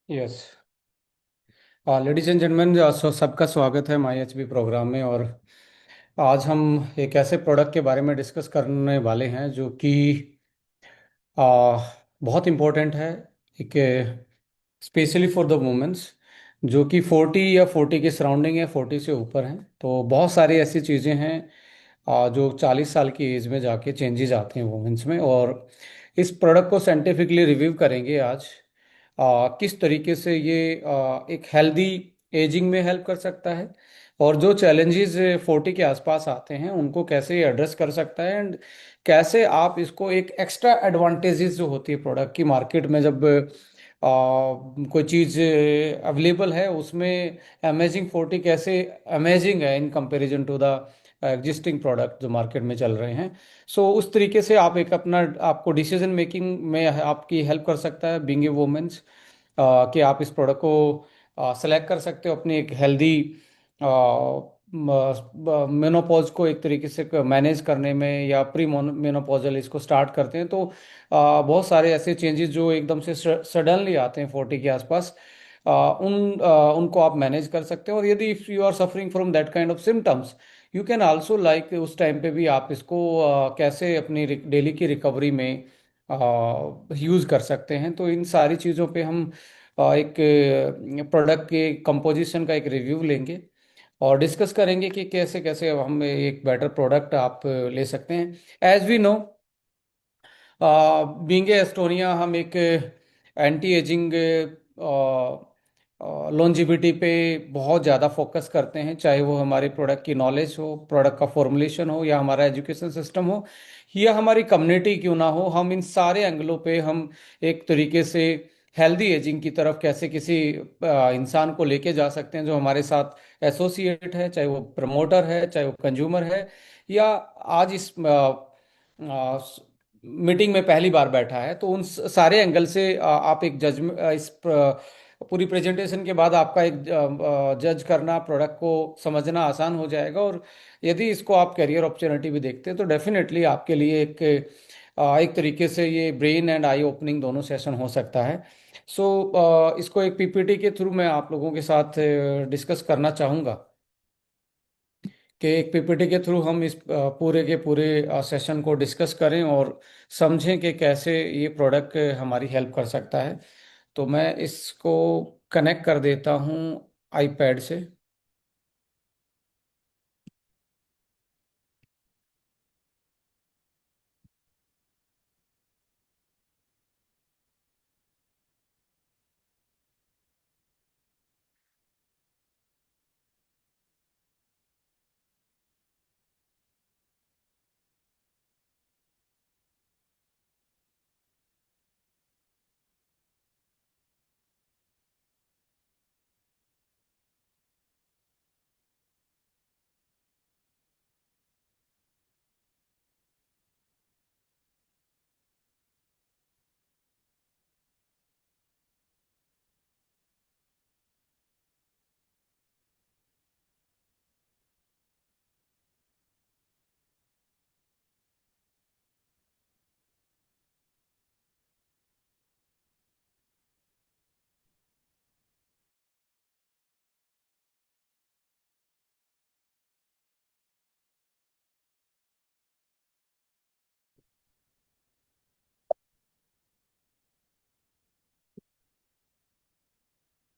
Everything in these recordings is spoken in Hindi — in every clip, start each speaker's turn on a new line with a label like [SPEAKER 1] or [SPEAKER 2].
[SPEAKER 1] यस। लेडीज एंड जेंटलमैन, सबका स्वागत है माई एच बी प्रोग्राम में। और आज हम एक ऐसे प्रोडक्ट के बारे में डिस्कस करने वाले हैं जो कि बहुत इम्पोर्टेंट है, एक स्पेशली फॉर द वुमेंस जो कि 40 या 40 के सराउंडिंग है, 40 से ऊपर हैं। तो बहुत सारी ऐसी चीज़ें हैं जो 40 साल की एज में जाके चेंजेस आते हैं वुमेंस में। और इस प्रोडक्ट को साइंटिफिकली रिव्यू करेंगे आज। किस तरीके से ये एक हेल्दी एजिंग में हेल्प कर सकता है, और जो चैलेंजेस 40 के आसपास आते हैं उनको कैसे एड्रेस कर सकता है, एंड कैसे आप इसको एक एक्स्ट्रा एडवांटेजेस जो होती है प्रोडक्ट की मार्केट में, जब कोई चीज़ अवेलेबल है उसमें अमेजिंग 40 कैसे अमेजिंग है in comparison to the existing product जो मार्केट में चल रहे हैं। सो उस तरीके से आप एक अपना आपको डिसीजन मेकिंग में आपकी हेल्प कर सकता है बीइंग ए वुमेन्स, कि आप इस प्रोडक्ट को सेलेक्ट कर सकते हो अपनी एक हेल्दी मेनोपॉज को एक तरीके से मैनेज करने में, या प्री मेनोपॉजल इसको स्टार्ट करते हैं तो बहुत सारे ऐसे चेंजेस जो एकदम से सडनली आते हैं 40 के आसपास, उनको आप मैनेज कर सकते हो। और यदि if you are suffering from that kind of symptoms, you can also like उस टाइम पे भी आप इसको कैसे अपनी डेली की रिकवरी में यूज़ कर सकते हैं। तो इन सारी चीज़ों पे हम एक प्रोडक्ट के कंपोजिशन का एक रिव्यू लेंगे और डिस्कस करेंगे कि कैसे कैसे हम एक बेटर प्रोडक्ट आप ले सकते हैं। As we know, being Astonea, हम एक एंटी एजिंग लॉन्जिविटी पे बहुत ज़्यादा फोकस करते हैं, चाहे वो हमारे प्रोडक्ट की नॉलेज हो, प्रोडक्ट का फॉर्मुलेशन हो, या हमारा एजुकेशन सिस्टम हो, या हमारी कम्युनिटी क्यों ना हो। हम इन सारे एंगलों पे हम एक तरीके से हेल्दी एजिंग की तरफ कैसे किसी इंसान को लेके जा सकते हैं जो हमारे साथ एसोसिएट है, चाहे वो प्रमोटर है, चाहे वो कंज्यूमर है, या आज इस मीटिंग में पहली बार बैठा है। तो उन सारे एंगल से आप एक जज इस पूरी प्रेजेंटेशन के बाद आपका एक जज करना, प्रोडक्ट को समझना आसान हो जाएगा। और यदि इसको आप करियर अपॉर्चुनिटी भी देखते हैं तो डेफिनेटली आपके लिए एक तरीके से ये ब्रेन एंड आई ओपनिंग दोनों सेशन हो सकता है। सो इसको एक पीपीटी के थ्रू मैं आप लोगों के साथ डिस्कस करना चाहूँगा, कि एक पीपीटी के थ्रू हम इस पूरे के पूरे सेशन को डिस्कस करें और समझें कि कैसे ये प्रोडक्ट हमारी हेल्प कर सकता है। तो मैं इसको कनेक्ट कर देता हूँ आईपैड से।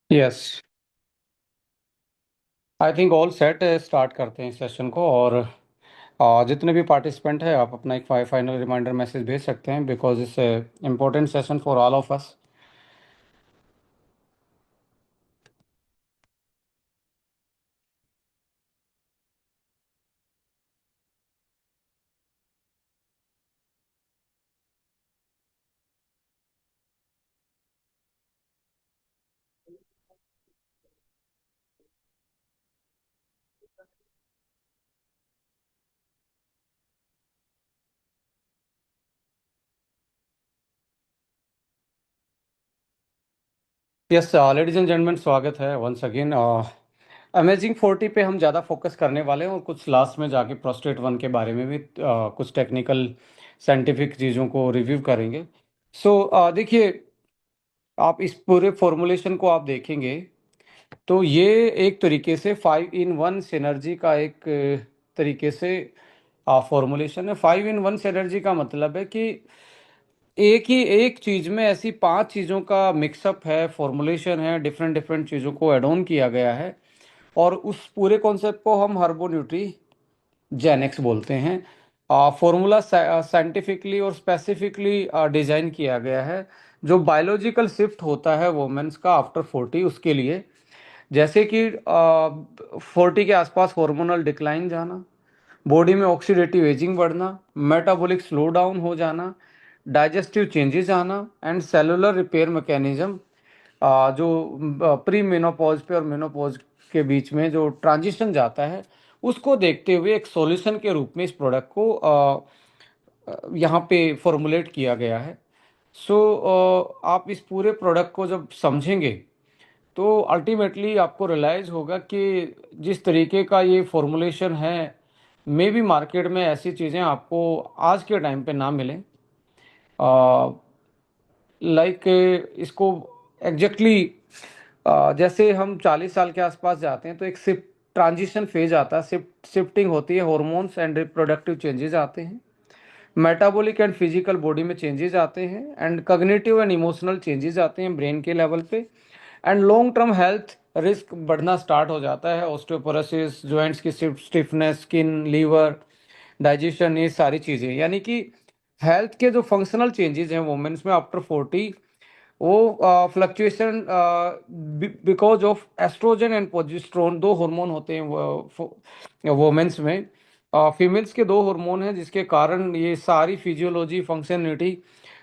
[SPEAKER 1] Yes, I think all set है। स्टार्ट करते हैं इस सेशन को। और जितने भी पार्टिसिपेंट हैं आप अपना एक फाइनल रिमाइंडर मैसेज भेज सकते हैं, because it's important session for all of us. Yes, ladies and gentleman, स्वागत है वंस अगेन। अमेजिंग 40 पे हम ज़्यादा फोकस करने वाले हैं, और कुछ लास्ट में जाके प्रोस्टेट वन के बारे में भी कुछ टेक्निकल साइंटिफिक चीज़ों को रिव्यू करेंगे। सो देखिए, आप इस पूरे फॉर्मुलेशन को आप देखेंगे तो ये एक तरीके से 5 in 1 सिनर्जी का एक तरीके से फॉर्मुलेशन है। 5 in 1 सिनर्जी का मतलब है कि एक ही एक चीज में ऐसी 5 चीजों का मिक्सअप है, फॉर्मुलेशन है, डिफरेंट डिफरेंट चीजों को एड ऑन किया गया है, और उस पूरे कॉन्सेप्ट को हम हर्बोन्यूट्री जेनेक्स बोलते हैं। फॉर्मूला साइंटिफिकली और स्पेसिफिकली डिजाइन किया गया है। जो बायोलॉजिकल शिफ्ट होता है वोमेन्स का आफ्टर 40, उसके लिए, जैसे कि 40 के आसपास हार्मोनल डिक्लाइन जाना, बॉडी में ऑक्सीडेटिव एजिंग बढ़ना, मेटाबॉलिक स्लो डाउन हो जाना, डाइजेस्टिव चेंजेस आना, एंड सेलुलर रिपेयर मैकेनिज्म, जो प्री मेनोपॉज पे और मेनोपॉज के बीच में जो ट्रांजिशन जाता है, उसको देखते हुए एक सॉल्यूशन के रूप में इस प्रोडक्ट को यहाँ पे फॉर्मुलेट किया गया है। सो आप इस पूरे प्रोडक्ट को जब समझेंगे तो अल्टीमेटली आपको रियलाइज होगा कि जिस तरीके का ये फॉर्मुलेशन है, मे भी मार्केट में ऐसी चीज़ें आपको आज के टाइम पे ना मिलें। लाइक इसको एग्जैक्टली जैसे हम 40 साल के आसपास जाते हैं तो एक शिफ्ट ट्रांजिशन फेज आता है, शिफ्टिंग होती है, हॉर्मोन्स एंड रिप्रोडक्टिव चेंजेस आते हैं, मेटाबॉलिक एंड फिजिकल बॉडी में चेंजेस आते हैं, and cognitive and emotional changes आते हैं ब्रेन के लेवल पे, and long term health risk बढ़ना स्टार्ट हो जाता है, ऑस्टियोपोरोसिस, जॉइंट्स की स्टिफनेस, स्किन, लीवर, डाइजेशन, ये सारी चीज़ें, यानी कि हेल्थ के जो फंक्शनल चेंजेस हैं वुमेन्स में आफ्टर 40, वो fluctuation because of oestrogen and progesterone, दो हार्मोन होते हैं वुमेन्स में। फीमेल्स के दो हार्मोन हैं जिसके कारण ये सारी फिजियोलॉजी फंक्शनलिटी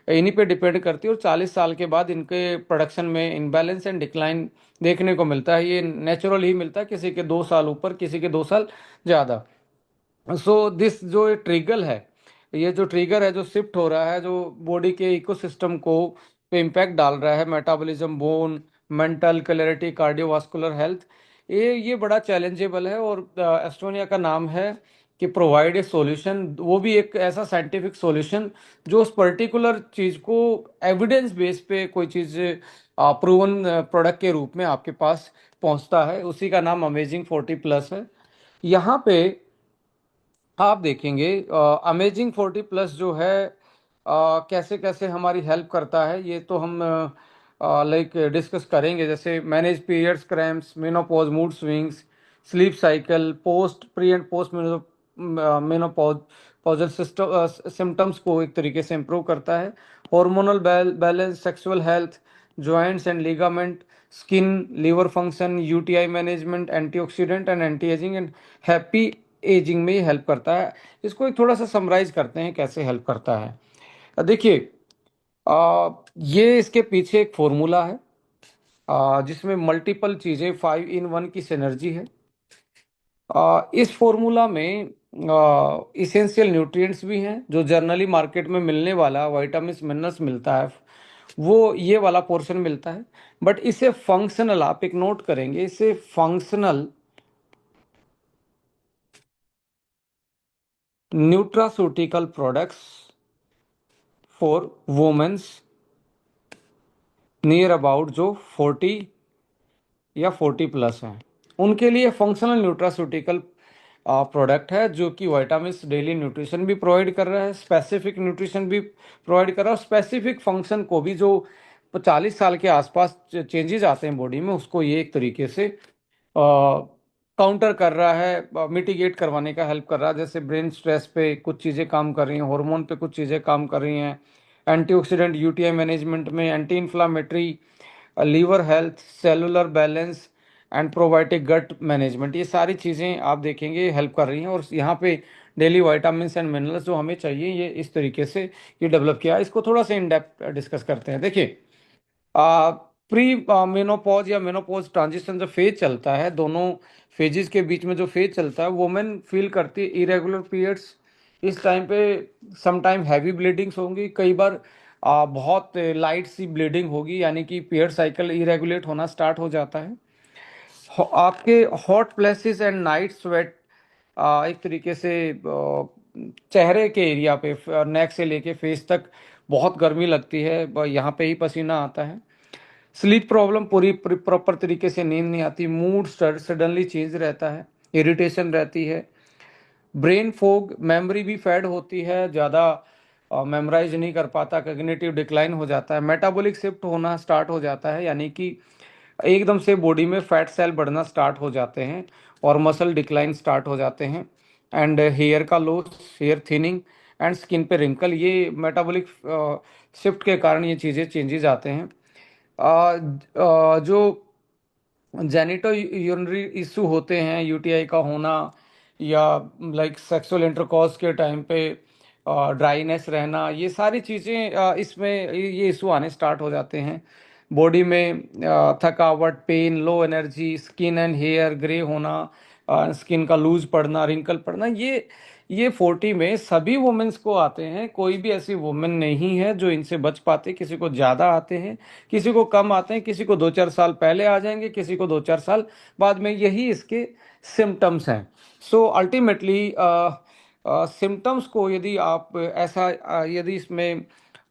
[SPEAKER 1] इन्हीं पे डिपेंड करती है, और 40 साल के बाद इनके प्रोडक्शन में इनबैलेंस एंड डिक्लाइन देखने को मिलता है। ये नेचुरल ही मिलता है, किसी के 2 साल ऊपर, किसी के 2 साल ज़्यादा। सो दिस जो ट्रिगर है, ये जो ट्रिगर है जो शिफ्ट हो रहा है, जो बॉडी के इकोसिस्टम को पे इम्पैक्ट डाल रहा है, metabolism, bone, mental clarity, cardiovascular health, ये बड़ा चैलेंजेबल है। और एस्टोनिया का नाम है कि प्रोवाइड ए सॉल्यूशन, वो भी एक ऐसा साइंटिफिक सॉल्यूशन जो उस पर्टिकुलर चीज़ को एविडेंस बेस पे कोई चीज़ प्रूवन प्रोडक्ट के रूप में आपके पास पहुंचता है, उसी का नाम अमेजिंग 40 प्लस है। यहाँ पे आप देखेंगे अमेजिंग 40 प्लस जो है कैसे कैसे हमारी हेल्प करता है, ये तो हम लाइक डिस्कस करेंगे। जैसे manage periods, cramps, menopause, mood swings, sleep cycle, post pre and post menopause pausal symptoms को एक तरीके से इम्प्रूव करता है, hormonal balance, sexual health, joints and ligament, skin, liver function, UTI management, antioxidant and anti ageing, and happy ageing में हेल्प करता है। इसको एक थोड़ा सा समराइज करते हैं कैसे हेल्प करता है। देखिए, ये इसके पीछे एक फॉर्मूला है जिसमें मल्टीपल चीज़ें 5 in 1 की सिनर्जी है। इस फॉर्मूला में इसेंशियल न्यूट्रिएंट्स भी हैं, जो जर्नली मार्केट में मिलने वाला विटामिन मिनरल्स मिलता है, वो ये वाला पोर्शन मिलता है। बट इसे फंक्शनल, आप एक नोट करेंगे, इसे functional nutraceutical products for womens near about जो 40 या 40 प्लस हैं, उनके लिए फंक्शनल न्यूट्रास्यूटिकल प्रोडक्ट है, जो कि विटामिन डेली न्यूट्रिशन भी प्रोवाइड कर रहा है, स्पेसिफिक न्यूट्रिशन भी प्रोवाइड कर रहा है, और स्पेसिफिक फंक्शन को भी, जो 40 साल के आसपास चेंजेस आते हैं बॉडी में, उसको ये एक तरीके से काउंटर कर रहा है, मिटिगेट करवाने का हेल्प कर रहा है। जैसे ब्रेन स्ट्रेस पे कुछ चीज़ें काम कर रही हैं, हार्मोन पे कुछ चीज़ें काम कर रही हैं, एंटीऑक्सीडेंट, यूटीआई मैनेजमेंट में, anti inflammatory, liver health, cellular balance, and probiotic gut management, ये सारी चीज़ें आप देखेंगे हेल्प कर रही हैं। और यहाँ पे डेली विटामिन एंड मिनरल्स जो हमें चाहिए, ये इस तरीके से ये डेवलप किया। इसको थोड़ा सा इन डेप्थ डिस्कस करते हैं। देखिए, प्री मेनोपॉज या मेनोपॉज ट्रांजिशन जो फेज चलता है, दोनों फेजेस के बीच में जो फेज चलता है, वुमेन फील करती है इरेगुलर पीरियड्स। इस टाइम पे सम टाइम हैवी ब्लीडिंग्स होंगी, कई बार बहुत लाइट सी ब्लीडिंग होगी, यानी कि पीरियड साइकिल इरेगुलेट होना स्टार्ट हो जाता है। आपके hot places and night sweat, एक तरीके से चेहरे के एरिया पे, नेक से लेके फेस तक बहुत गर्मी लगती है, यहाँ पे ही पसीना आता है। स्लीप प्रॉब्लम, पूरी प्रॉपर तरीके से नींद नहीं आती, मूड सडनली चेंज रहता है, इरिटेशन रहती है, ब्रेन फोग, मेमोरी भी फेड होती है, ज़्यादा मेमोराइज नहीं कर पाता, कग्निटिव डिक्लाइन हो जाता है, मेटाबॉलिक शिफ्ट होना स्टार्ट हो जाता है, यानी कि एकदम से बॉडी में फैट सेल बढ़ना स्टार्ट हो जाते हैं और मसल डिक्लाइन स्टार्ट हो जाते हैं, एंड हेयर का loss, hair thinning, and skin पे रिंकल, ये मेटाबॉलिक शिफ्ट के कारण ये चीज़ें चेंजेस आते हैं। जो जेनिटो यूरिनरी इशू होते हैं, यूटीआई का होना, या लाइक सेक्सुअल इंटरकॉर्स के टाइम पे ड्राइनेस रहना, ये सारी चीज़ें इसमें ये इशू आने स्टार्ट हो जाते हैं। बॉडी में थकावट, pain, low energy, skin and hair grey होना, स्किन का लूज पड़ना, रिंकल पड़ना, ये 40 में सभी वुमेन्स को आते हैं। कोई भी ऐसी वुमेन नहीं है जो इनसे बच पाते। किसी को ज़्यादा आते हैं, किसी को कम आते हैं, किसी को 2-4 साल पहले आ जाएंगे, किसी को 2-4 साल बाद में। यही इसके सिम्टम्स हैं। सो अल्टीमेटली सिम्टम्स को यदि आप ऐसा यदि इसमें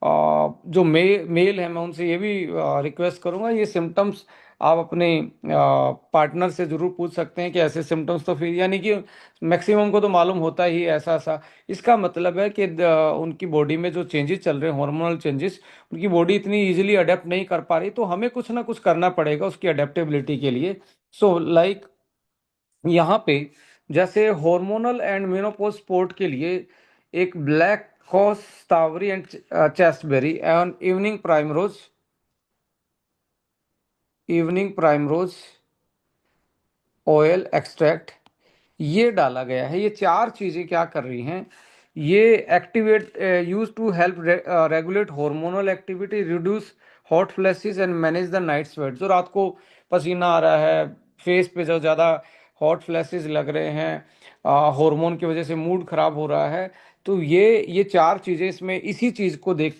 [SPEAKER 1] जो मेल है, मैं उनसे ये भी रिक्वेस्ट करूंगा, ये सिम्टम्स आप अपने पार्टनर से ज़रूर पूछ सकते हैं कि ऐसे सिम्टम्स, तो फिर यानी कि मैक्सिमम को तो मालूम होता ही है ऐसा ऐसा। इसका मतलब है कि उनकी बॉडी में जो चेंजेस चल रहे हैं, हार्मोनल चेंजेस, उनकी बॉडी इतनी इजीली अडेप्ट नहीं कर पा रही, तो हमें कुछ ना कुछ करना पड़ेगा उसकी अडेप्टेबिलिटी के लिए। सो लाइक यहाँ पे जैसे हार्मोनल एंड मेनोपॉज सपोर्ट के लिए एक black cohosh shatavari and chasteberry and evening primrose oil extract, ये डाला गया है। ये चार चीज़ें क्या कर रही हैं, ये activate use to help regulate hormonal activity, reduce hot flashes and manage the night sweat. जो रात को पसीना आ रहा है, फेस पे जो ज़्यादा हॉट फ्लैशेस लग रहे हैं, हार्मोन की वजह से मूड खराब हो रहा है, तो ये चार चीज़ें इसमें इसी चीज़ को देख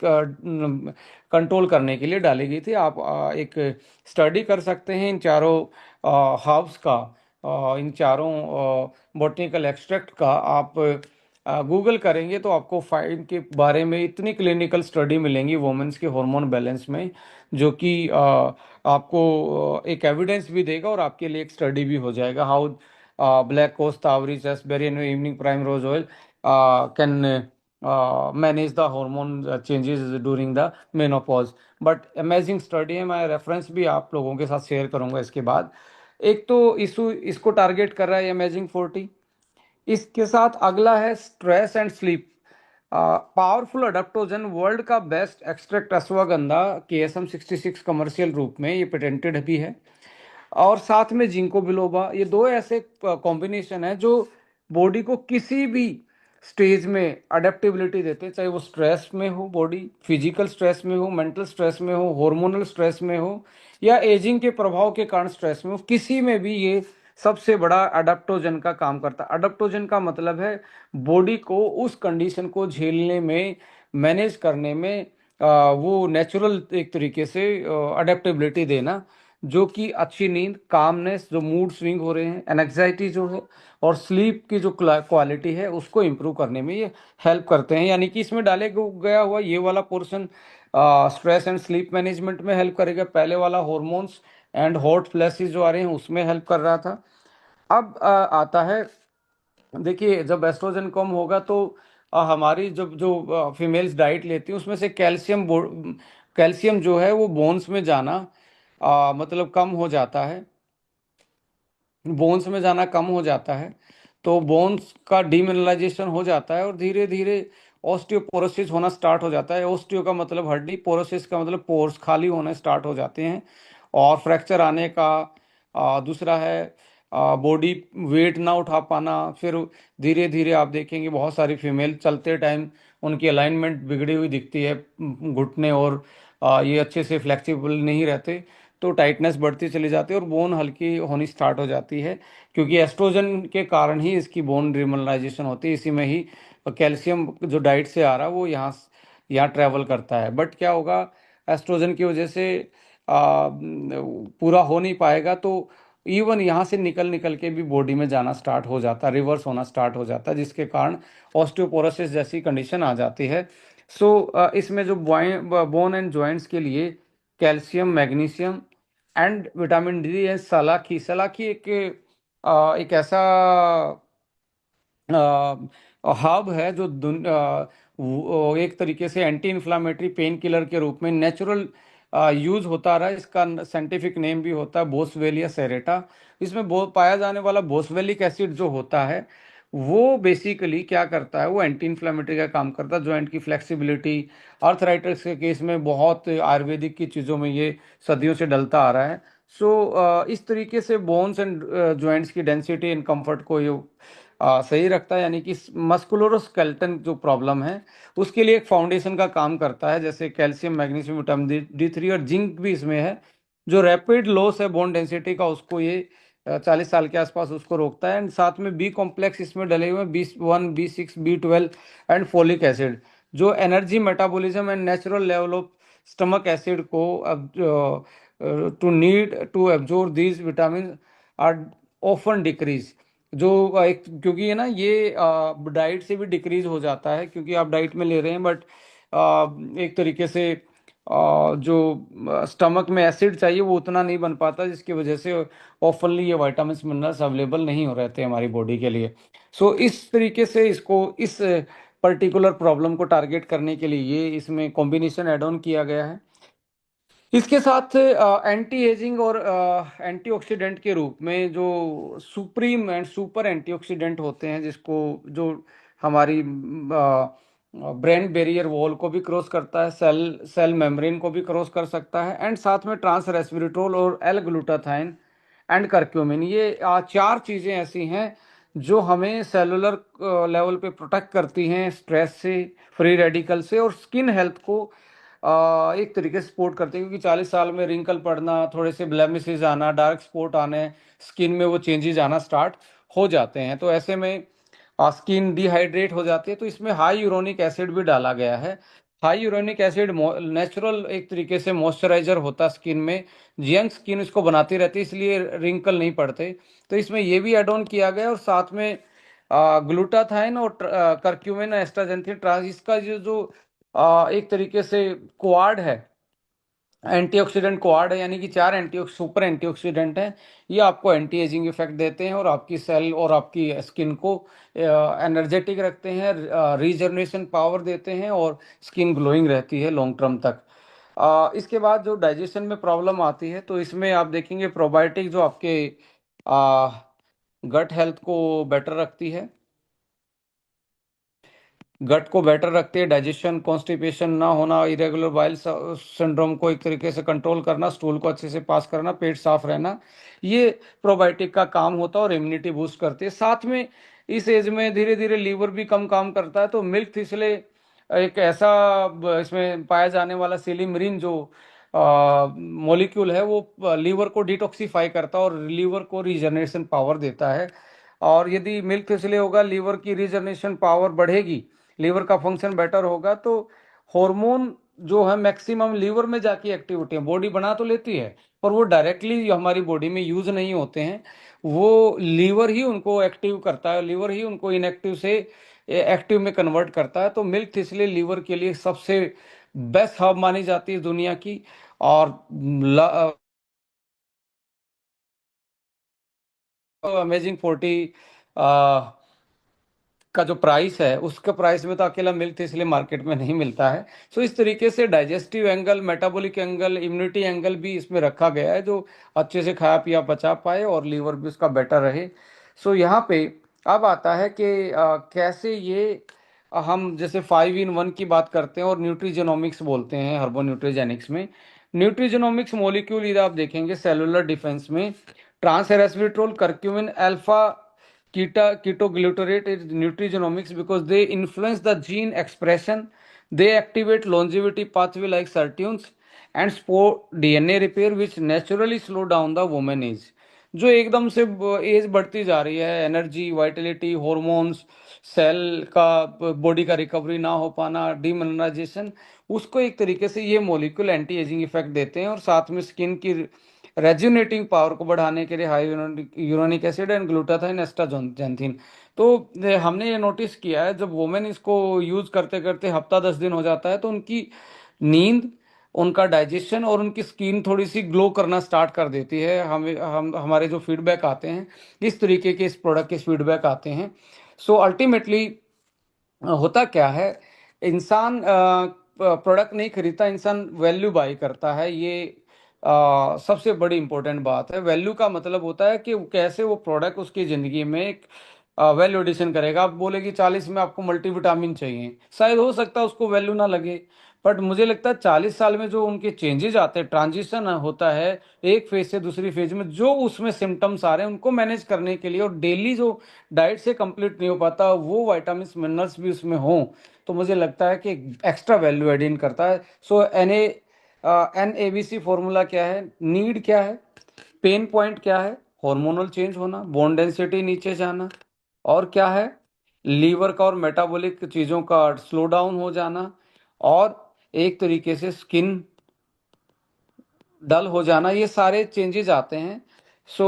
[SPEAKER 1] कंट्रोल करने के लिए डाली गई थी। आप एक स्टडी कर सकते हैं इन चारों हर्ब्स का, इन चारों बॉटनिकल एक्सट्रैक्ट का। आप गूगल करेंगे तो आपको फाइव के बारे में इतनी क्लिनिकल स्टडी मिलेंगी वुमेन्स के हार्मोन बैलेंस में, जो कि आपको एक एविडेंस भी देगा और आपके लिए एक स्टडी भी हो जाएगा। How black cohosh shatavari chasteberry and evening primrose oil can manage the hormone changes during the menopause. But amazing study है, मैं रेफरेंस भी आप लोगों के साथ शेयर करूंगा इसके बाद। एक तो इशू इसको टारगेट कर रहा है अमेजिंग 40। इसके साथ अगला है stress and sleep. Powerful adaptogen, world का best extract ashwagandha KSM-66 commercial रूप में ये पेटेंटेड भी है, और साथ में जिंको बिलोबा। ये दो ऐसे कॉम्बिनेशन है जो बॉडी को किसी भी स्टेज में अडेप्टेबिलिटी देते हैं, चाहे वो स्ट्रेस में हो, बॉडी फिजिकल स्ट्रेस में हो, मेंटल स्ट्रेस में हो, हार्मोनल स्ट्रेस में हो, या एजिंग के प्रभाव के कारण स्ट्रेस में हो, किसी में भी ये सबसे बड़ा अडेप्टोजन का काम करता है। अडेप्टोजन का मतलब है बॉडी को उस कंडीशन को झेलने में, मैनेज करने में वो नेचुरल एक तरीके से अडेप्टेबिलिटी देना, जो कि अच्छी नींद, कामनेस, जो मूड स्विंग हो रहे हैं, एनजाइटी जो है, और स्लीप की जो क्वालिटी है उसको इम्प्रूव करने में ये हेल्प करते हैं। यानी कि इसमें डाले गया हुआ ये वाला portion stress and sleep management में हेल्प करेगा। पहले वाला हॉर्मोन्स एंड हॉट फ्लैशेस जो आ रहे हैं उसमें हेल्प कर रहा था। अब आता है, देखिए जब एस्ट्रोजन कम होगा तो हमारी जब जो फीमेल्स डाइट लेती हैं उसमें से कैल्शियम जो है वो बोन्स में जाना मतलब कम हो जाता है, बोन्स में जाना कम हो जाता है। तो बोन्स का डीमिनरलाइजेशन हो जाता है और धीरे धीरे ऑस्टियोपोरोसिस होना स्टार्ट हो जाता है। ऑस्टियो का मतलब हड्डी, पोरोसिस का मतलब पोर्स खाली होने स्टार्ट हो जाते हैं, और फ्रैक्चर आने का दूसरा है बॉडी वेट ना उठा पाना। फिर धीरे धीरे आप देखेंगे बहुत सारी फीमेल चलते टाइम उनकी अलाइनमेंट बिगड़ी हुई दिखती है, घुटने, और ये अच्छे से फ्लेक्सिबल नहीं रहते, तो टाइटनेस बढ़ती चली जाती है और बोन हल्की होनी स्टार्ट हो जाती है, क्योंकि एस्ट्रोजन के कारण ही इसकी बोन रिमिनराइजेशन होती है। इसी में ही कैल्शियम जो डाइट से आ रहा है वो यहाँ ट्रैवल करता है। बट क्या होगा, एस्ट्रोजन की वजह से पूरा हो नहीं पाएगा, तो इवन यहाँ से निकल निकल के भी बॉडी में जाना स्टार्ट हो जाता है, रिवर्स होना स्टार्ट हो जाता है, जिसके कारण ऑस्टियोपोरोसिस जैसी कंडीशन आ जाती है। सो इसमें जो बोन एंड जॉइंट्स के लिए calcium, magnesium and vitamin D है। सलाखी, सलाखी एक ऐसा हब है जो एक तरीके से एंटी इन्फ्लामेटरी पेन किलर के रूप में नेचुरल यूज होता रहा है। इसका साइंटिफिक नेम भी होता है बोसवेलिया सेरेटा। इसमें पाया जाने वाला बोसवेलिक एसिड जो होता है वो बेसिकली क्या करता है, वो एंटी इन्फ्लामेटरी का काम करता है, जॉइंट की फ्लेक्सिबिलिटी। अर्थराइटिस के केस में बहुत आयुर्वेदिक की चीज़ों में ये सदियों से डलता आ रहा है। इस तरीके से बोन्स एंड जॉइंट्स की डेंसिटी एंड कंफर्ट को ये सही रखता है, यानी कि मस्कुलोस्केलेटन जो प्रॉब्लम है उसके लिए एक फाउंडेशन का काम करता है। जैसे कैल्शियम, मैग्नीशियम, विटामिन डी 3 और जिंक भी इसमें है। जो रैपिड लॉस है बोन डेंसिटी का, उसको ये 40 साल के आसपास उसको रोकता है। एंड साथ में बी कॉम्प्लेक्स इसमें डले हुए हैं, B1, B6, B12 and folic acid, जो energy, metabolism and natural level of stomach acid को to need to absorb these vitamin are often decrease. जो एक, क्योंकि ये ना ये डाइट से भी डिक्रीज हो जाता है, क्योंकि आप डाइट में ले रहे हैं, बट एक तरीके से जो स्टमक में एसिड चाहिए वो उतना नहीं बन पाता, जिसकी वजह से ऑफनली ये विटामिन मिनरल्स अवेलेबल नहीं हो रहते हमारी बॉडी के लिए। इस तरीके से इसको, इस पर्टिकुलर प्रॉब्लम को टारगेट करने के लिए ये इसमें कॉम्बिनेशन एड ऑन किया गया है। इसके साथ एंटी एजिंग और एंटीऑक्सीडेंट के रूप में जो सुप्रीम एंड सुपर एंटीऑक्सीडेंट होते हैं, जिसको जो हमारी ब्रेन बैरियर वॉल को भी क्रॉस करता है, सेल सेल मेम्ब्रेन को भी क्रॉस कर सकता है, एंड साथ में ट्रांस रेस्वेरेट्रोल और एल ग्लूटाथाइन एंड करक्यूमिन, ये चार चीज़ें ऐसी हैं जो हमें सेलुलर लेवल पे प्रोटेक्ट करती हैं स्ट्रेस से, फ्री रेडिकल से, और स्किन हेल्थ को एक तरीके से सपोर्ट करते हैं। क्योंकि 40 साल में रिंकल पड़ना, थोड़े से ब्लेमिशेस आना, डार्क स्पॉट आने, स्किन में वो चेंजेस आना स्टार्ट हो जाते हैं, तो ऐसे में स्किन डिहाइड्रेट हो जाती है। तो इसमें हाई यूरोनिक एसिड भी डाला गया है। हाई यूरोनिक एसिड नेचुरल एक तरीके से मॉइस्चराइजर होता है स्किन में, यंग स्किन इसको बनाती रहती है, इसलिए रिंकल नहीं पड़ते। तो इसमें ये भी एड ऑन किया गया है, और साथ में ग्लूटाथाइन और करक्यूमिन, एस्ट्राजेंथिन, ट्रांस, इसका जो एक तरीके से क्वाड है, एंटीऑक्सीडेंट क्वाड है, यानी कि चार सुपर एंटीऑक्सीडेंट हैं। ये आपको एंटी एजिंग इफेक्ट देते हैं और आपकी सेल और आपकी स्किन को एनर्जेटिक रखते हैं, रीजनरेशन पावर देते हैं, और स्किन ग्लोइंग रहती है लॉन्ग टर्म तक। इसके बाद जो डाइजेशन में प्रॉब्लम आती है, तो इसमें आप देखेंगे प्रोबायोटिक जो आपके गट हेल्थ को बेटर रखती है, गट को बेटर रखती है, डाइजेशन, कॉन्स्टिपेशन ना होना, इरेगुलर बाइल सिंड्रोम को एक तरीके से कंट्रोल करना, स्टूल को अच्छे से पास करना, पेट साफ रहना, ये प्रोबायोटिक का काम होता है, और इम्यूनिटी बूस्ट करती है। साथ में इस एज में धीरे धीरे लीवर भी कम काम करता है, तो मिल्क थिसले एक ऐसा इसमें पाया जाने वाला सिलिमरिन जो मॉलिक्यूल है, वो लीवर को डिटॉक्सिफाई करता है और लीवर को रीजनरेशन पावर देता है। और यदि मिल्क थिसले होगा, लीवर की रीजनरेशन पावर बढ़ेगी, लीवर का फंक्शन बेटर होगा, तो हार्मोन जो है मैक्सिमम लीवर में जाके एक्टिविटी है, बॉडी बना तो लेती है पर वो डायरेक्टली हमारी बॉडी में यूज नहीं होते हैं। वो लीवर ही उनको एक्टिव करता है, लीवर ही उनको इनएक्टिव से एक्टिव में कन्वर्ट करता है। तो मिल्क इसलिए लीवर के लिए सबसे बेस्ट हब मानी जाती है दुनिया की। और अमेजिंग 40 का जो प्राइस है, उसका प्राइस में तो अकेला मिल्क इसलिए मार्केट में नहीं मिलता है। इस तरीके से digestive angle, metabolic angle, immunity angle भी इसमें रखा गया है, जो अच्छे से खाया पिया पचा पाए और लीवर भी उसका बेटर रहे। यहाँ पे अब आता है कि कैसे ये हम जैसे 5 in 1 की बात करते हैं और न्यूट्रीजेनोमिक्स बोलते हैं हर्बो न्यूट्रीजेनिक्स में। न्यूट्रीजेनोमिक्स मॉलिक्यूल इधर आप देखेंगे सेलुलर डिफेंस में, trans resveratrol, curcumin, alpha ketoglutarate is nutrigenomics because they influence the gene expression. They activate longevity pathway like sirtuins and support DNA repair, which naturally slow down the woman age। जो एकदम से एज बढ़ती जा रही है, एनर्जी, वाइटलिटी, हॉर्मोन्स, सेल का बॉडी का रिकवरी ना हो पाना, डिमिनरलाइजेशन, उसको एक तरीके से ये मॉलिक्यूल एंटी एजिंग इफेक्ट देते हैं। और साथ में स्किन की रेजुनेटिंग पावर को बढ़ाने के लिए hyaluronic acid and glutathione, astaxanthin. तो हमने ये नोटिस किया है, जब वुमेन इसको यूज करते करते हफ्ता 10 दिन हो जाता है, तो उनकी नींद उनका डाइजेशन और उनकी स्किन थोड़ी सी ग्लो करना स्टार्ट कर देती है। हम हमारे जो फीडबैक आते हैं इस तरीके के, इस प्रोडक्ट के फीडबैक आते हैं। सो अल्टीमेटली होता क्या है, इंसान प्रोडक्ट नहीं खरीदता, इंसान वैल्यू बाई करता है। ये सबसे बड़ी इंपॉर्टेंट बात है। वैल्यू का मतलब होता है कि कैसे वो प्रोडक्ट उसकी ज़िंदगी में एक वैल्यू एडिशन करेगा। आप बोले कि 40 में आपको मल्टीविटामिन चाहिए, शायद हो सकता है उसको वैल्यू ना लगे, बट मुझे लगता है 40 साल में जो उनके चेंजेस आते हैं, ट्रांजिशन होता है एक फेज से दूसरी फेज में, जो उसमें सिम्टम्स आ रहे हैं उनको मैनेज करने के लिए, और डेली जो डाइट से कंप्लीट नहीं हो पाता वो वाइटामिन मिनरल्स भी उसमें हों, तो मुझे लगता है कि एक्स्ट्रा वैल्यू एडिंग करता है। सो NABC फॉर्मूला क्या है, नीड क्या है, पेन पॉइंट क्या है, हार्मोनल चेंज होना, बोन डेंसिटी नीचे जाना, और क्या है, लीवर का और मेटाबॉलिक चीज़ों का स्लो डाउन हो जाना, और एक तरीके से स्किन डल हो जाना, ये सारे चेंजेस आते हैं। सो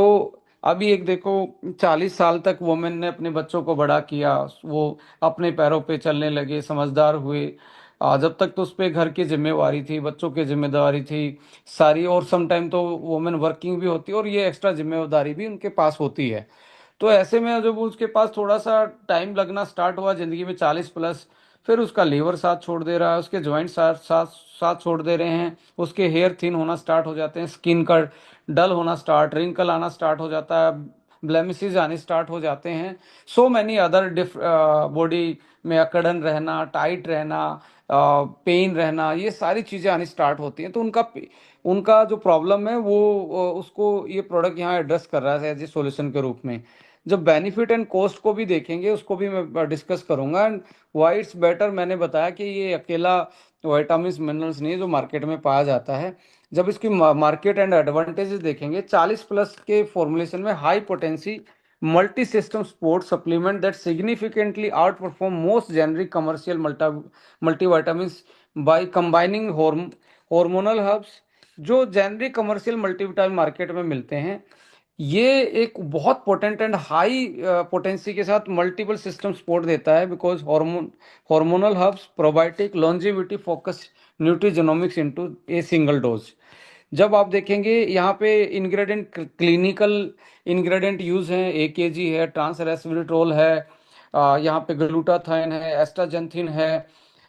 [SPEAKER 1] अभी एक देखो, 40 साल तक वुमेन ने अपने बच्चों को बड़ा किया, वो अपने पैरों पे चलने लगे, समझदार हुए। जब तक तो उस पे घर की जिम्मेवारी थी, बच्चों की जिम्मेदारी थी सारी, और सम टाइम तो वुमेन वर्किंग भी होती है और ये एक्स्ट्रा जिम्मेदारी भी उनके पास होती है। तो ऐसे में जब उसके पास थोड़ा सा टाइम लगना स्टार्ट हुआ ज़िंदगी में, 40+, फिर उसका लीवर साथ छोड़ दे रहा है, उसके जॉइंट साथ साथ साथ छोड़ दे रहे हैं, उसके हेयर थिन होना स्टार्ट हो जाते हैं, स्किन का डल होना स्टार्ट, रिंकल आना स्टार्ट हो जाता है, ब्लेमिसेस आने स्टार्ट हो जाते हैं, सो मैनी अदर बॉडी में अकड़न रहना, टाइट रहना, पेन रहना, ये सारी चीज़ें आनी स्टार्ट होती हैं। तो उनका उनका जो प्रॉब्लम है वो उसको ये प्रोडक्ट यहाँ एड्रेस कर रहा है एज ए सॉल्यूशन के रूप में। जब बेनिफिट एंड कॉस्ट को भी देखेंगे, उसको भी मैं डिस्कस करूंगा। एंड वाई इट्स बेटर, मैंने बताया कि ये अकेला विटामिन मिनरल्स नहीं है जो मार्केट में पाया जाता है। जब इसकी मार्केट एंड एडवांटेजेस देखेंगे, 40+ के फॉर्मुलेशन में high potency multi system sport supplement that significantly out perform most generic commercial multivitamin by combining hormonal herbs. जो जेनरिक कमर्शियल मल्टीविटामिन मार्केट में मिलते हैं, ये एक बहुत पोटेंट एंड हाई पोटेंसी के साथ मल्टीपल सिस्टम सपोर्ट देता है, because hormonal herbs probiotic longevity focus nutrigenomics into a single dose. जब आप देखेंगे यहाँ पे इंग्रेडिएंट, क्लिनिकल इंग्रेडिएंट यूज हैं, AKG है, ट्रांस रेस्वेराट्रोल है, यहाँ पे ग्लूटाथाइन है, एस्टाजेंथिन है,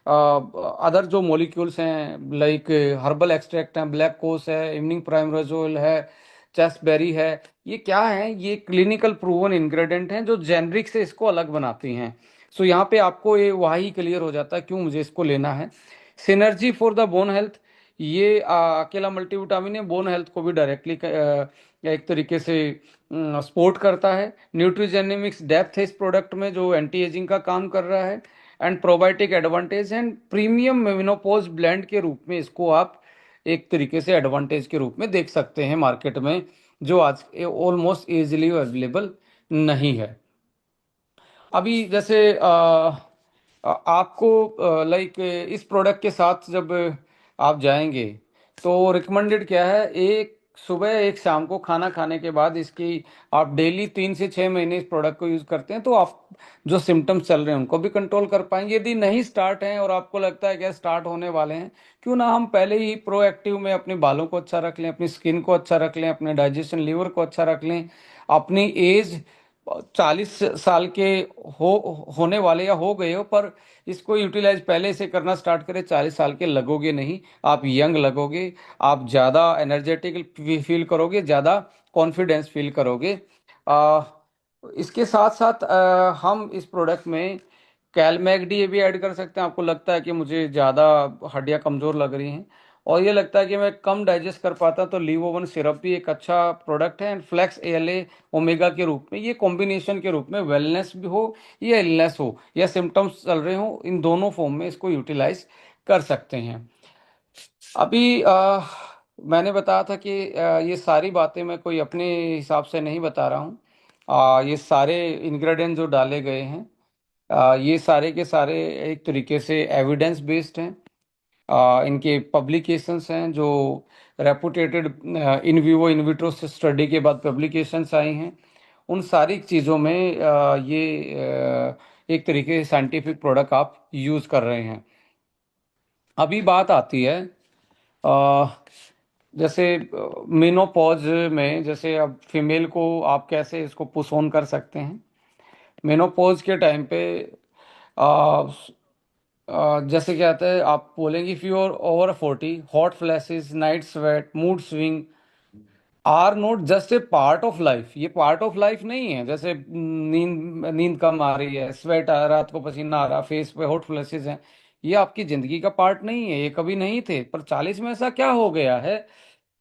[SPEAKER 1] अदर जो मॉलिक्यूल्स हैं लाइक हर्बल एक्सट्रैक्ट हैं, ब्लैक कोस है, इवनिंग प्राइमरोजोल है, चेस्टबेरी है। ये क्या है, ये क्लिनिकल प्रूवन इंग्रेडिएंट हैं जो जेनरिक से इसको अलग बनाती हैं। सो यहाँ पे आपको ये वही क्लियर हो जाता है क्यों मुझे इसको लेना है। Synergy for the bone health, ये अकेला मल्टीविटामिन है, बोन हेल्थ को भी डायरेक्टली एक तरीके से सपोर्ट करता है। न्यूट्रीजेनिमिक्स डेप्थ है इस प्रोडक्ट में जो एंटी एजिंग का काम कर रहा है। And probiotic advantage and premium menopause blend के रूप में इसको आप एक तरीके से एडवांटेज के रूप में देख सकते हैं मार्केट में, जो आज ऑलमोस्ट इजीली अवेलेबल नहीं है। अभी जैसे आपको लाइक इस प्रोडक्ट के साथ जब आप जाएंगे तो रिकमेंडेड क्या है, एक सुबह एक शाम को खाना खाने के बाद इसकी आप डेली 3 से 6 महीने इस प्रोडक्ट को यूज करते हैं तो आप जो सिम्टम्स चल रहे हैं उनको भी कंट्रोल कर पाएंगे। यदि नहीं स्टार्ट हैं और आपको लगता है कि स्टार्ट होने वाले हैं, क्यों ना हम पहले ही प्रोएक्टिव में अपने बालों को अच्छा रख लें, अपनी स्किन को अच्छा रख लें, अपने डाइजेशन लीवर को अच्छा रख लें। अपनी एज 40 साल के हो होने वाले या हो गए हो, पर इसको यूटिलाइज पहले से करना स्टार्ट करें, 40 साल के लगोगे नहीं, आप यंग लगोगे, आप ज़्यादा एनर्जेटिक फील करोगे, ज़्यादा कॉन्फिडेंस फील करोगे। आ, इसके साथ साथ हम इस प्रोडक्ट में कैलमैगडी भी ऐड कर सकते हैं। आपको लगता है कि मुझे ज़्यादा हड्डियाँ कमज़ोर लग रही हैं और ये लगता है कि मैं कम डाइजेस्ट कर पाता, तो लीवोवन सिरप भी एक अच्छा प्रोडक्ट है। एंड फ्लैक्स ALA ओमेगा के रूप में, ये कॉम्बिनेशन के रूप में, वेलनेस भी हो या इलनेस हो या सिम्टम्स चल रहे हो, इन दोनों फॉर्म में इसको यूटिलाइज कर सकते हैं। अभी मैंने बताया था कि ये सारी बातें मैं कोई अपने हिसाब से नहीं बता रहा हूँ। ये सारे इंग्रेडिएंट जो डाले गए हैं, ये सारे के सारे एक तरीके से एविडेंस बेस्ड हैं। इनके पब्लिकेशंस हैं जो reputed in vivo in vitro study के बाद पब्लिकेशंस आई हैं। उन सारी चीज़ों में एक तरीके से साइंटिफिक प्रोडक्ट आप यूज़ कर रहे हैं। अभी बात आती है अ, जैसे मेनोपॉज में, जैसे अब फीमेल को आप कैसे इसको पुश ऑन कर सकते हैं। मेनोपॉज के टाइम पे अ, जैसे क्या आता है, आप बोलेंगे if you are over 40, hot flashes, night sweat, mood swing are not just a part of life. ये पार्ट ऑफ लाइफ नहीं है। जैसे नींद नींद कम आ रही है, स्वेट आ रहा, रात को पसीना आ रहा, फेस पे हॉट फ्लैशेस हैं, ये आपकी जिंदगी का पार्ट नहीं है, ये कभी नहीं थे, पर 40 में ऐसा क्या हो गया है।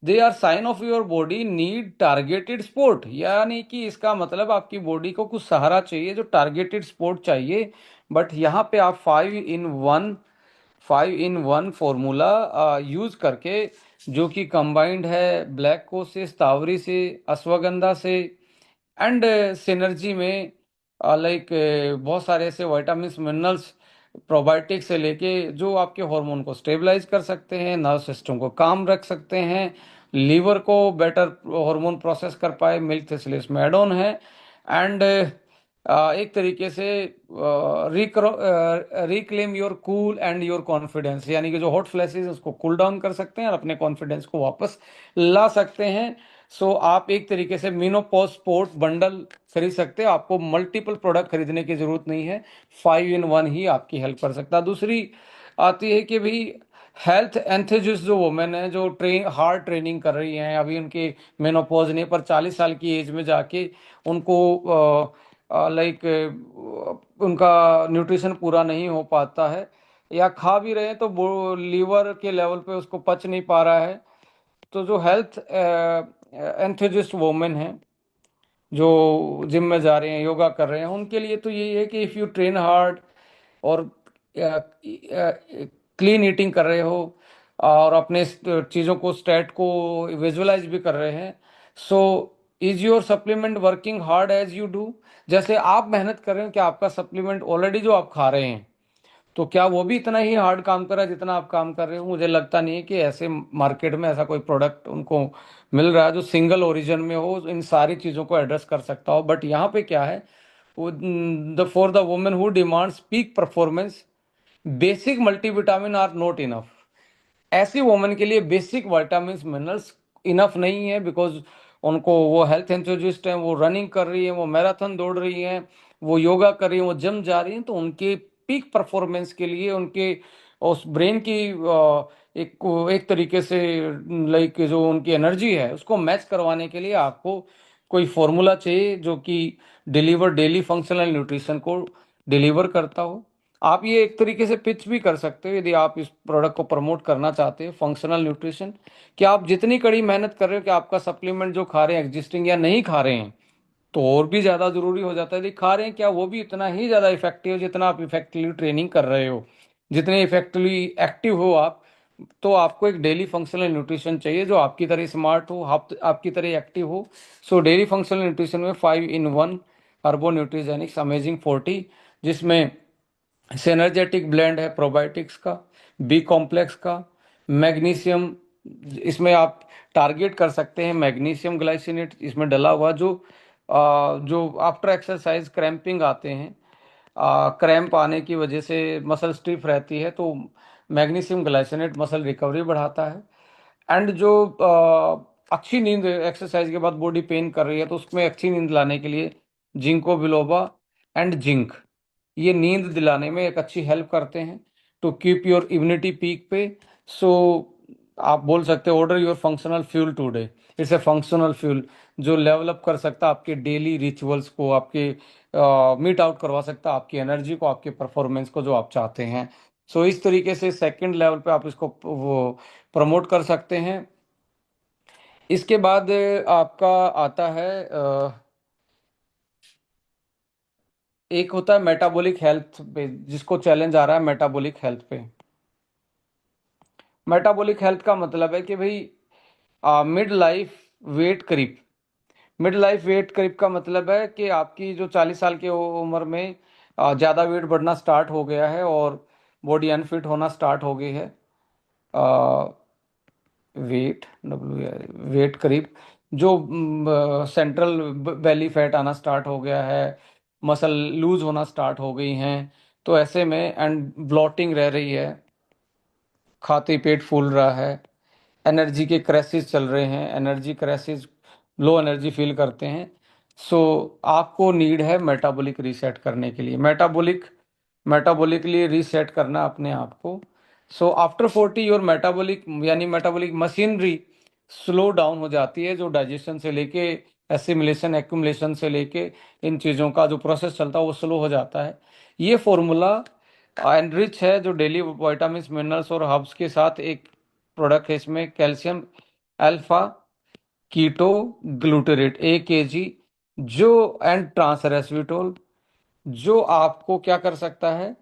[SPEAKER 1] They are sign of your body need targeted support, यानी कि इसका मतलब आपकी बॉडी को कुछ सहारा चाहिए, जो टारगेटेड स्पोर्ट चाहिए। बट यहाँ पे आप 5 इन 1 फॉर्मूला यूज करके, जो कि कंबाइंड है ब्लैक को से, स्टावरी से, अश्वगंधा से, एंड सिनर्जी में, लाइक बहुत सारे ऐसे विटामिन्स, मिनरल्स, प्रोबायोटिक से लेके, जो आपके हार्मोन को स्टेबलाइज कर सकते हैं, नर्व सिस्टम को काम रख सकते हैं, लीवर को बेटर हार्मोन प्रोसेस कर पाए, मिल्क थिसलिस में एड ऑन है, एंड एक तरीके से reclaim your cool and your confidence, यानी कि जो हॉट फ्लैशेस है उसको कूल डाउन कर सकते हैं और अपने कॉन्फिडेंस को वापस ला सकते हैं। सो आप एक तरीके से मीनोपॉज स्पोर्ट्स बंडल खरीद सकते हैं, आपको मल्टीपल प्रोडक्ट खरीदने की जरूरत नहीं है, 5 इन 1 ही आपकी हेल्प कर सकता है। दूसरी आती है कि भाई हेल्थ एंथुजिस्ट जो वुमेन है, जो हार्ड ट्रेनिंग कर रही हैं, अभी उनके मेनोपॉज नहीं, पर 40 साल की एज में जाके उनको लाइक उनका न्यूट्रिशन पूरा नहीं हो पाता है, या खा भी रहे हैं तो वो लीवर के लेवल पे उसको पच नहीं पा रहा है। तो जो हेल्थ एंथुजिस्ट वुमेन हैं, जो जिम में जा रहे हैं, योगा कर रहे हैं, उनके लिए तो यही है कि इफ़ यू ट्रेन हार्ड और क्लीन ईटिंग कर रहे हो और अपने चीज़ों को, स्टेट को विजुअलाइज भी कर रहे हैं, so is your supplement working hard as you do. जैसे आप मेहनत कर रहे हो, क्या आपका सप्लीमेंट ऑलरेडी जो आप खा रहे हैं, तो क्या वो भी इतना ही हार्ड काम कर रहा है जितना आप काम कर रहे हो। मुझे लगता नहीं है कि ऐसे मार्केट में ऐसा कोई प्रोडक्ट उनको मिल रहा है जो सिंगल ओरिजिन में हो, इन सारी चीज़ों को एड्रेस कर सकता हो। बट यहाँ पे क्या है, the for the women who demands peak performance, basic multivitamin are not enough. ऐसी वुमेन के लिए बेसिक विटामिन मिनरल्स इनफ नहीं है, बिकॉज उनको, वो हेल्थ एंथुजिस्ट हैं, वो रनिंग कर रही हैं, वो मैराथन दौड़ रही हैं, वो योगा कर रही हैं, वो जिम जा रही हैं, तो उनके पीक परफॉर्मेंस के लिए, उनके उस ब्रेन की एक एक तरीके से, लाइक जो उनकी एनर्जी है उसको मैच करवाने के लिए आपको कोई फॉर्मूला चाहिए जो कि डिलीवर डेली फंक्शनल न्यूट्रिशन को डिलीवर करता हो। आप ये एक तरीके से पिच भी कर सकते हो, यदि आप इस प्रोडक्ट को प्रमोट करना चाहते हो, फंक्शनल न्यूट्रिशन, कि आप जितनी कड़ी मेहनत कर रहे हो, कि आपका सप्लीमेंट जो खा रहे हैं एग्जिस्टिंग या नहीं खा रहे हैं, तो और भी ज़्यादा ज़रूरी हो जाता है, यदि खा रहे हैं क्या वो भी इतना ही ज़्यादा इफेक्टिव जितना आप इफेक्टिवली ट्रेनिंग कर रहे हो, जितने इफेक्टिवली एक्टिव हो आप। तो आपको एक डेली फंक्शनल न्यूट्रिशन चाहिए जो आपकी तरह स्मार्ट हो, आपकी तरह एक्टिव हो। सो डेली फंक्शनल न्यूट्रिशन में 5 इन 1 अर्बो न्यूट्रीजेनिक्स अमेजिंग 40, जिसमें सिनर्जेटिक ब्लेंड है प्रोबायोटिक्स का, बी कॉम्प्लेक्स का, मैग्नीशियम, इसमें आप टारगेट कर सकते हैं मैग्नीशियम ग्लाइसिनेट इसमें डला हुआ, जो आफ्टर एक्सरसाइज क्रैम्पिंग आते हैं, क्रैम्प आने की वजह से मसल स्टिफ रहती है, तो मैग्नीशियम ग्लाइसिनेट मसल रिकवरी बढ़ाता है। एंड जो अच्छी नींद, एक्सरसाइज के बाद बॉडी पेन कर रही है तो उसमें अच्छी नींद लाने के लिए जिंको बिलोबा एंड जिंक, ये नींद दिलाने में एक अच्छी हेल्प करते हैं, to keep your immunity peak पे। सो आप बोल सकते हो order your functional fuel today. It's a functional fuel जो लेवल अप कर सकता है आपके डेली रिचुअल्स को, आपके मीट आउट करवा सकता है आपकी एनर्जी को, आपके परफॉर्मेंस को जो आप चाहते हैं। सो इस तरीके से सेकंड लेवल पे आप इसको वो प्रमोट कर सकते हैं। इसके बाद आपका आता है एक होता है मेटाबॉलिक हेल्थ पे, जिसको चैलेंज आ रहा है मेटाबॉलिक हेल्थ पे। मेटाबॉलिक हेल्थ का मतलब है कि भाई mid life weight creep. Mid life weight creep का मतलब है कि आपकी जो 40 साल की उम्र में ज़्यादा वेट बढ़ना स्टार्ट हो गया है और बॉडी अनफिट होना स्टार्ट हो गई है। वेट वेट क्रीप, जो सेंट्रल बेली फैट आना स्टार्ट हो गया है, मसल लूज होना स्टार्ट हो गई हैं, तो ऐसे में, एंड ब्लॉटिंग रह रही है, खाते पेट फूल रहा है, एनर्जी के क्रैशेस चल रहे हैं, energy crashes, low energy feel करते हैं। सो आपको नीड है मेटाबॉलिक रीसेट करने के लिए, मेटाबॉलिकली रीसेट करना अपने आप को। सो आफ्टर 40 योर मेटाबॉलिक यानी मेटाबॉलिक मशीनरी स्लो डाउन हो जाती है, जो डाइजेशन से लेके एसिमिलेशन एक्यूमुलेशन से लेके इन चीज़ों का जो प्रोसेस चलता है वो स्लो हो जाता है। ये फॉर्मूला एनरिच है, जो डेली विटामिन मिनरल्स और हर्ब्स के साथ एक प्रोडक्ट है। इसमें calcium alpha keto glutarate 1 kg, जो एंड ट्रांसरेस्विटोल, जो आपको क्या कर सकता है,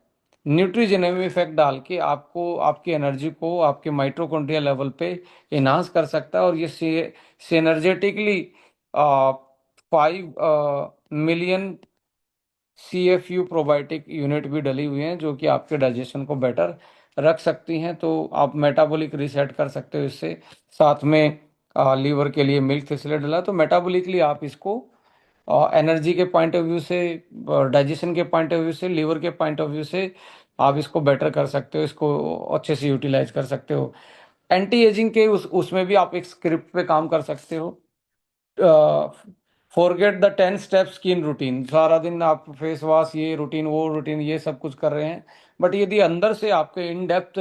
[SPEAKER 1] न्यूट्रिजेनिक इफेक्ट डाल के आपको आपकी एनर्जी को आपके माइटोकॉन्ड्रिया लेवल पे इन्हांस कर सकता है। और ये सिनर्जेटिकली 5 मिलियन CFU प्रोबायोटिक यूनिट भी डली हुई हैं, जो कि आपके डाइजेशन को बेटर रख सकती हैं। तो आप मेटाबॉलिक रीसेट कर सकते हो इससे। साथ में लीवर के लिए मिल्क थिसलेट डला, तो मेटाबॉलिकली आप इसको एनर्जी के पॉइंट ऑफ व्यू से, डाइजेशन के पॉइंट ऑफ व्यू से, लीवर के पॉइंट ऑफ व्यू से आप इसको बेटर कर सकते हो, इसको अच्छे से यूटिलाइज कर सकते हो। एंटी एजिंग के उसमें भी आप एक स्क्रिप्ट पे काम कर सकते हो। Forget the 10 step skin routine, सारा दिन आप फेस वॉश, ये रूटीन वो रूटीन, ये सब कुछ कर रहे हैं, बट यदि अंदर से आपके इन डेप्थ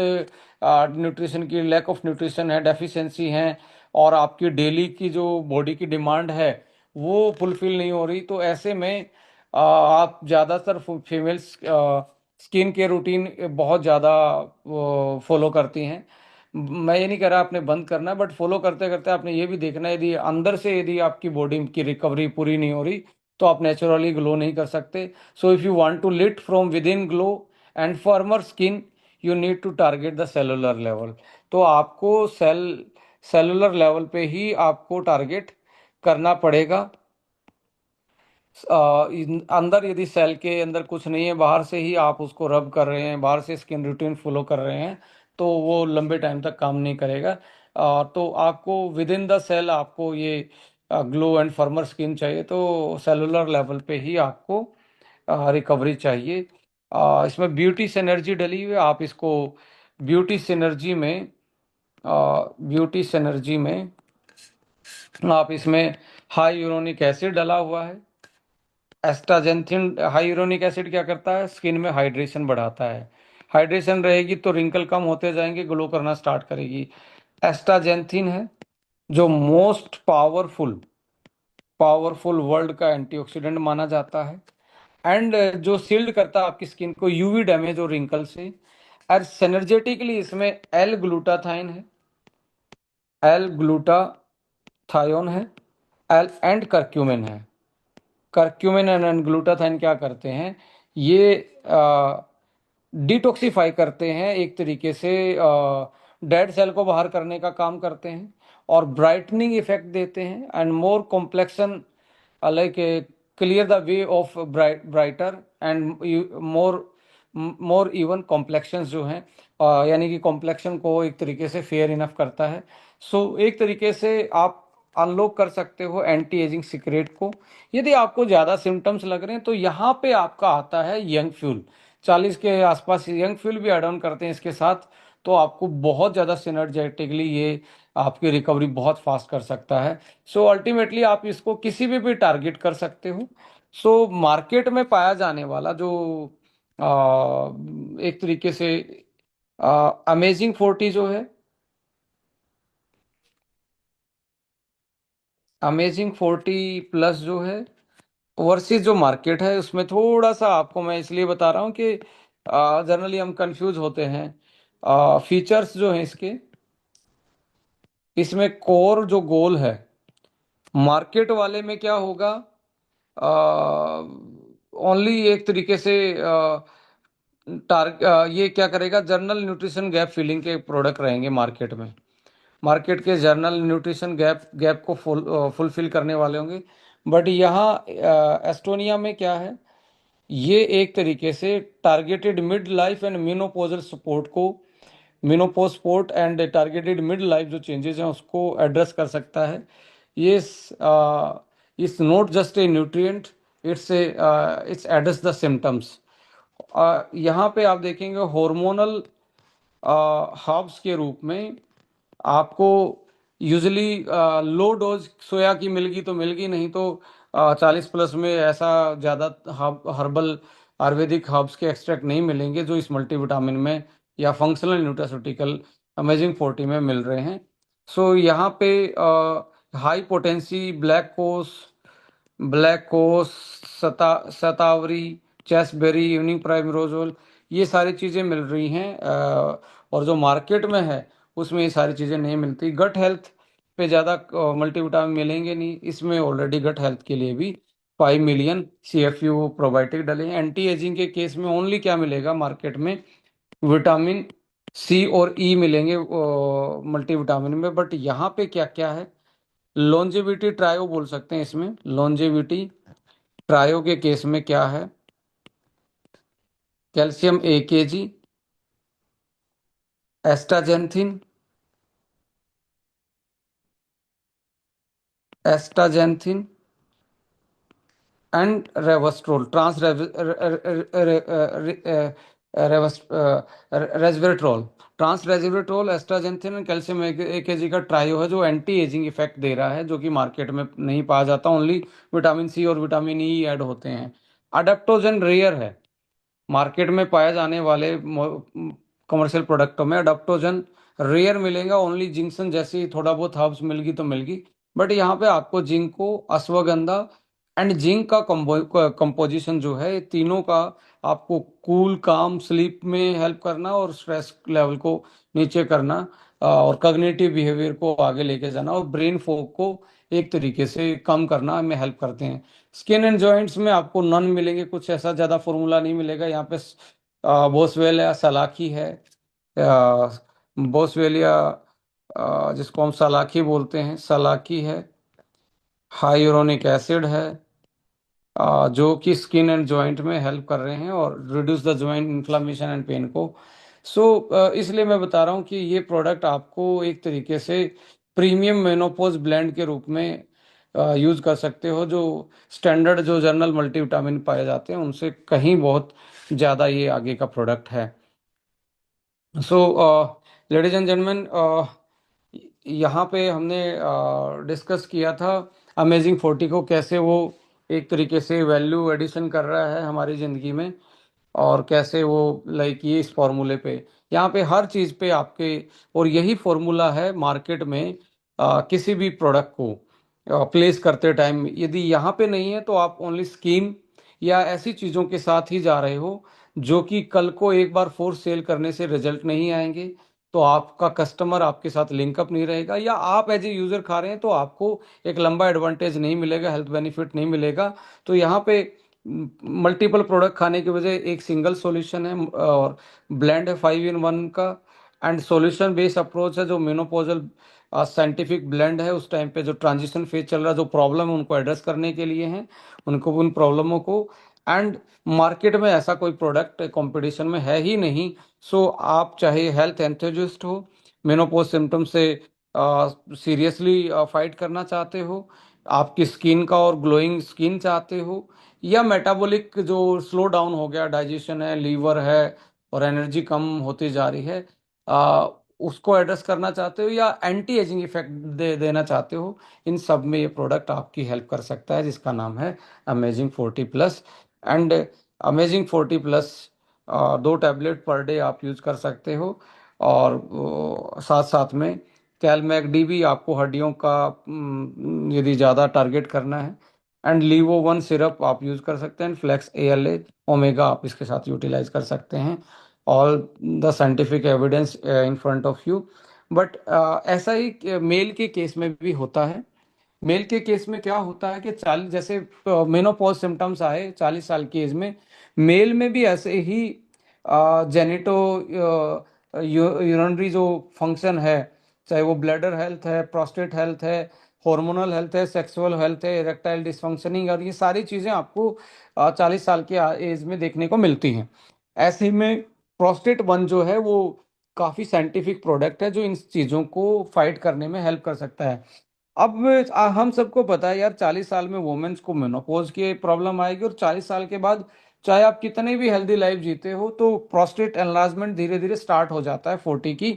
[SPEAKER 1] न्यूट्रिशन की लैक ऑफ न्यूट्रिशन है, डेफिशिएंसी है, और आपकी डेली की जो बॉडी की डिमांड है वो फुलफिल नहीं हो रही, तो ऐसे में आप ज़्यादातर फीमेल्स स्किन केयर रूटीन बहुत ज़्यादा फॉलो करती हैं। मैं ये नहीं कह रहा आपने बंद करना, बट फॉलो करते करते आपने ये भी देखना है, यदि अंदर से यदि आपकी बॉडी की रिकवरी पूरी नहीं हो रही तो आप नेचुरली ग्लो नहीं कर सकते। So if you want to lit from within glow and firmer skin, you need to target the cellular level. तो आपको सेलुलर लेवल पे ही आपको टारगेट करना पड़ेगा। अंदर यदि सेल के अंदर कुछ नहीं है, बाहर से ही आप उसको रब कर रहे हैं, बाहर से स्किन रूटीन फॉलो कर रहे हैं, तो वो लंबे टाइम तक काम नहीं करेगा। तो आपको विद इन द सेल आपको ये ग्लो एंड फर्मर स्किन चाहिए, तो सेलुलर लेवल पे ही आपको रिकवरी चाहिए। इसमें ब्यूटी सिनर्जी डली हुई है, आप इसको ब्यूटी सिनर्जी में ब्यूटी सिनर्जी में आप इसमें हाई यूरोनिक एसिड डला हुआ है। एस्टाजेंथिन, हाई यूरोनिक एसिड क्या करता है, स्किन में हाइड्रेशन बढ़ाता है। हाइड्रेशन रहेगी तो रिंकल कम होते जाएंगे, ग्लो करना स्टार्ट करेगी। एस्टाजेंथिन है जो मोस्ट पावरफुल पावरफुल वर्ल्ड का एंटीऑक्सीडेंट माना जाता है, एंड जो शील्ड करता है आपकी स्किन को यूवी डैमेज और रिंकल से। और सिनर्जेटिकली इसमें एल ग्लूटाथाइन है, एल ग्लूटाथायोन है, एल एंड करक्यूमिन है। करक्यूमिन एंड ग्लूटाथाइन क्या करते हैं, ये डिटॉक्सिफाई करते हैं, एक तरीके से डेड सेल को बाहर करने का काम करते हैं, और ब्राइटनिंग इफेक्ट देते हैं, and more complexion, like clear the way of brighter and more more even complexions जो हैं, यानी कि कॉम्प्लेक्शन को एक तरीके से फेयर इनफ करता है। सो एक तरीके से आप अनलॉक कर सकते हो एंटी एजिंग सीक्रेट को। यदि आपको ज़्यादा सिम्टम्स लग रहे हैं तो यहाँ पे आपका आता है यंग फ्यूल। 40 के आसपास यंग फ्यूल भी एड ऑन करते हैं इसके साथ, तो आपको बहुत ज़्यादा सिनर्जेटिकली ये आपकी रिकवरी बहुत फास्ट कर सकता है। सो अल्टीमेटली आप इसको किसी भी टारगेट कर सकते हो। सो मार्केट में पाया जाने वाला जो एक तरीके से अमेजिंग 40 जो है, अमेजिंग 40 प्लस जो है, ओवरसीज जो मार्केट है उसमें थोड़ा सा आपको मैं इसलिए बता रहा हूँ कि जनरली हम कंफ्यूज होते हैं। फीचर्स जो हैं इसके, इसमें कोर जो गोल है, मार्केट वाले में क्या होगा, ओनली एक तरीके से ये क्या करेगा, जर्नल न्यूट्रिशन गैप फिलिंग के प्रोडक्ट रहेंगे मार्केट में, मार्केट के जर्नल न्यूट्रिशन गैप गैप को फुलफिल करने वाले होंगे। बट यहाँ एस्टोनिया में क्या है, ये एक तरीके से targeted mid life and menopausal support को, menopause support and targeted mid life जो चेंजेस हैं उसको एड्रेस कर सकता है। ये it's not just a nutrient, it's address the symptoms. यहाँ पे आप देखेंगे हार्मोनल हर्ब्स के रूप में आपको यूजली लो डोज सोया की मिलगी तो मिलगी, नहीं तो 40 प्लस में ऐसा ज़्यादा हर्बल आयुर्वेदिक हर्ब्स के एक्सट्रैक्ट नहीं मिलेंगे जो इस मल्टीविटामिन में या फंक्शनल न्यूट्रास्यूटिकल अमेजिंग 40 में मिल रहे हैं। सो यहाँ पे हाई पोटेंसी ब्लैक कोस, शतावरी, चेस्टबेरी, इवनिंग प्राइमरोजोल, ये सारी चीज़ें मिल रही हैं। और जो मार्केट में है उसमें ये सारी चीज़ें नहीं मिलती। गट हेल्थ पे ज़्यादा मल्टीविटामिन मिलेंगे नहीं, इसमें ऑलरेडी गट हेल्थ के लिए भी 5 मिलियन CFU प्रोबायोटिक डले हैं। एंटी एजिंग के केस में ओनली क्या मिलेगा मार्केट में, विटामिन C और E मिलेंगे मल्टीविटामिन में। बट यहाँ पे क्या क्या है, लॉन्जेविटी ट्रायो बोल सकते हैं इसमें। लॉन्जेविटी ट्रायो के केस में क्या है, calcium AKG, astaxanthin, astaxanthin and resveratrol, trans resveratrol, trans resveratrol, astaxanthin and calcium AKG का ट्रायो है जो एंटी एजिंग इफेक्ट दे रहा है, जो कि मार्केट में नहीं पाया जाता। ओनली विटामिन C और विटामिन E ऐड होते हैं। अडेप्टोजन रेयर है, मार्केट में पाए जाने वाले कमर्शियल प्रोडक्टों में अडेप्टोजन रेयर मिलेगा। ओनली जिंक्सन जैसी थोड़ा बहुत हर्ब्स मिलगी तो मिलगी। बट यहाँ पे आपको जिंको, अश्वगंधा एंड जिंक का कंपोजिशन जो है, ये तीनों का आपको कूल काम स्लीप में हेल्प करना और स्ट्रेस लेवल को नीचे करना, और कग्निटिव बिहेवियर को आगे लेके जाना और ब्रेन फॉग को एक तरीके से कम करना में हेल्प करते हैं। स्किन एंड जॉइंट्स में आपको नन मिलेंगे, कुछ ऐसा ज़्यादा फॉर्मूला नहीं मिलेगा यहाँ पे। बोसवेलिया सलाखी है, बोसवेलिया जिसको हम सलाखी बोलते हैं, सलाखी है। हाइयूरोनिक एसिड है, जो कि स्किन एंड जॉइंट में हेल्प कर रहे हैं और reduce the joint inflammation and pain को। सो इसलिए मैं बता रहा हूँ कि ये प्रोडक्ट आपको एक तरीके से प्रीमियम मेनोपोज ब्लेंड के रूप में यूज कर सकते हो, जो स्टैंडर्ड जो जर्नल मल्टीविटामिन पाए जाते हैं उनसे कहीं बहुत ज़्यादा ये आगे का प्रोडक्ट है। सो लेडीज एंड जेंटलमैन, यहाँ पे हमने डिस्कस किया था अमेजिंग 40 को, कैसे वो एक तरीके से वैल्यू एडिशन कर रहा है हमारी ज़िंदगी में, और कैसे वो लाइक ये इस फॉर्मूले पे, यहाँ पे हर चीज़ पे आपके, और यही फॉर्मूला है मार्केट में किसी भी प्रोडक्ट को प्लेस करते टाइम। यदि यहाँ पे नहीं है तो आप ओनली स्कीम या ऐसी चीज़ों के साथ ही जा रहे हो जो कि कल को एक बार फोर्स सेल करने से रिजल्ट नहीं आएंगे, तो आपका कस्टमर आपके साथ लिंकअप नहीं रहेगा, या आप एज ए यूज़र खा रहे हैं तो आपको एक लंबा एडवांटेज नहीं मिलेगा, हेल्थ बेनिफिट नहीं मिलेगा। तो यहाँ पे मल्टीपल प्रोडक्ट खाने की वजह एक सिंगल सॉल्यूशन है, और ब्लेंड है 5 in 1 का, एंड सॉल्यूशन बेस्ड अप्रोच है, जो मेनोपोजल साइंटिफिक ब्लेंड है। उस टाइम पे जो ट्रांजिशन फेज चल रहा है, जो प्रॉब्लम है उनको एड्रेस करने के लिए हैं, उनको उन प्रॉब्लमों को। एंड मार्केट में ऐसा कोई प्रोडक्ट कंपटीशन में है ही नहीं। सो आप चाहे हेल्थ एंथुजिस्ट हो, मेनोपोज सिम्टम से सीरियसली फाइट करना चाहते हो, आपकी स्किन का और ग्लोइंग स्किन चाहते हो, या मेटाबॉलिक जो स्लो डाउन हो गया, डाइजेशन है, लीवर है और एनर्जी कम होती जा रही है, आ, उसको एड्रेस करना चाहते हो, या एंटी एजिंग इफेक्ट देना चाहते हो, इन सब में ये प्रोडक्ट आपकी हेल्प कर सकता है, जिसका नाम है amazing 40 plus. And amazing 40 plus 2 tablet per day आप यूज कर सकते हो। और साथ साथ में कैलमैक भी आपको हड्डियों का यदि ज़्यादा टारगेट करना है, एंड लीवो 1 सिरप आप यूज कर सकते हैं, फ्लेक्स ALA ओमेगा आप इसके साथ यूटिलाइज कर सकते हैं। All the scientific evidence in front of you. But ऐसा ही मेल के केस में भी होता है। मेल के केस में क्या होता है कि 40 जैसे मेनोपॉज सिम्टम्स आए 40 साल की एज में, मेल में भी ऐसे ही जेनेटो यूरिनरी जो फंक्शन है, चाहे वो ब्लैडर हेल्थ है, प्रोस्टेट हेल्थ है, हार्मोनल हेल्थ है, सेक्सुअल हेल्थ है, इरेक्टाइल डिसफंक्शनिंग, और ये सारी चीज़ें आपको 40 साल के एज में देखने को मिलती हैं। ऐसे ही में प्रोस्टेट 1 जो है वो काफ़ी साइंटिफिक प्रोडक्ट है, जो इन चीज़ों को फाइट करने में हेल्प कर सकता है। अब हम सबको पता है यार, 40 साल में वुमेन्स को मेनोपॉज की प्रॉब्लम आएगी, और 40 साल के बाद चाहे आप कितने भी हेल्दी लाइफ जीते हो तो प्रोस्टेट एनलार्जमेंट धीरे धीरे स्टार्ट हो जाता है 40 की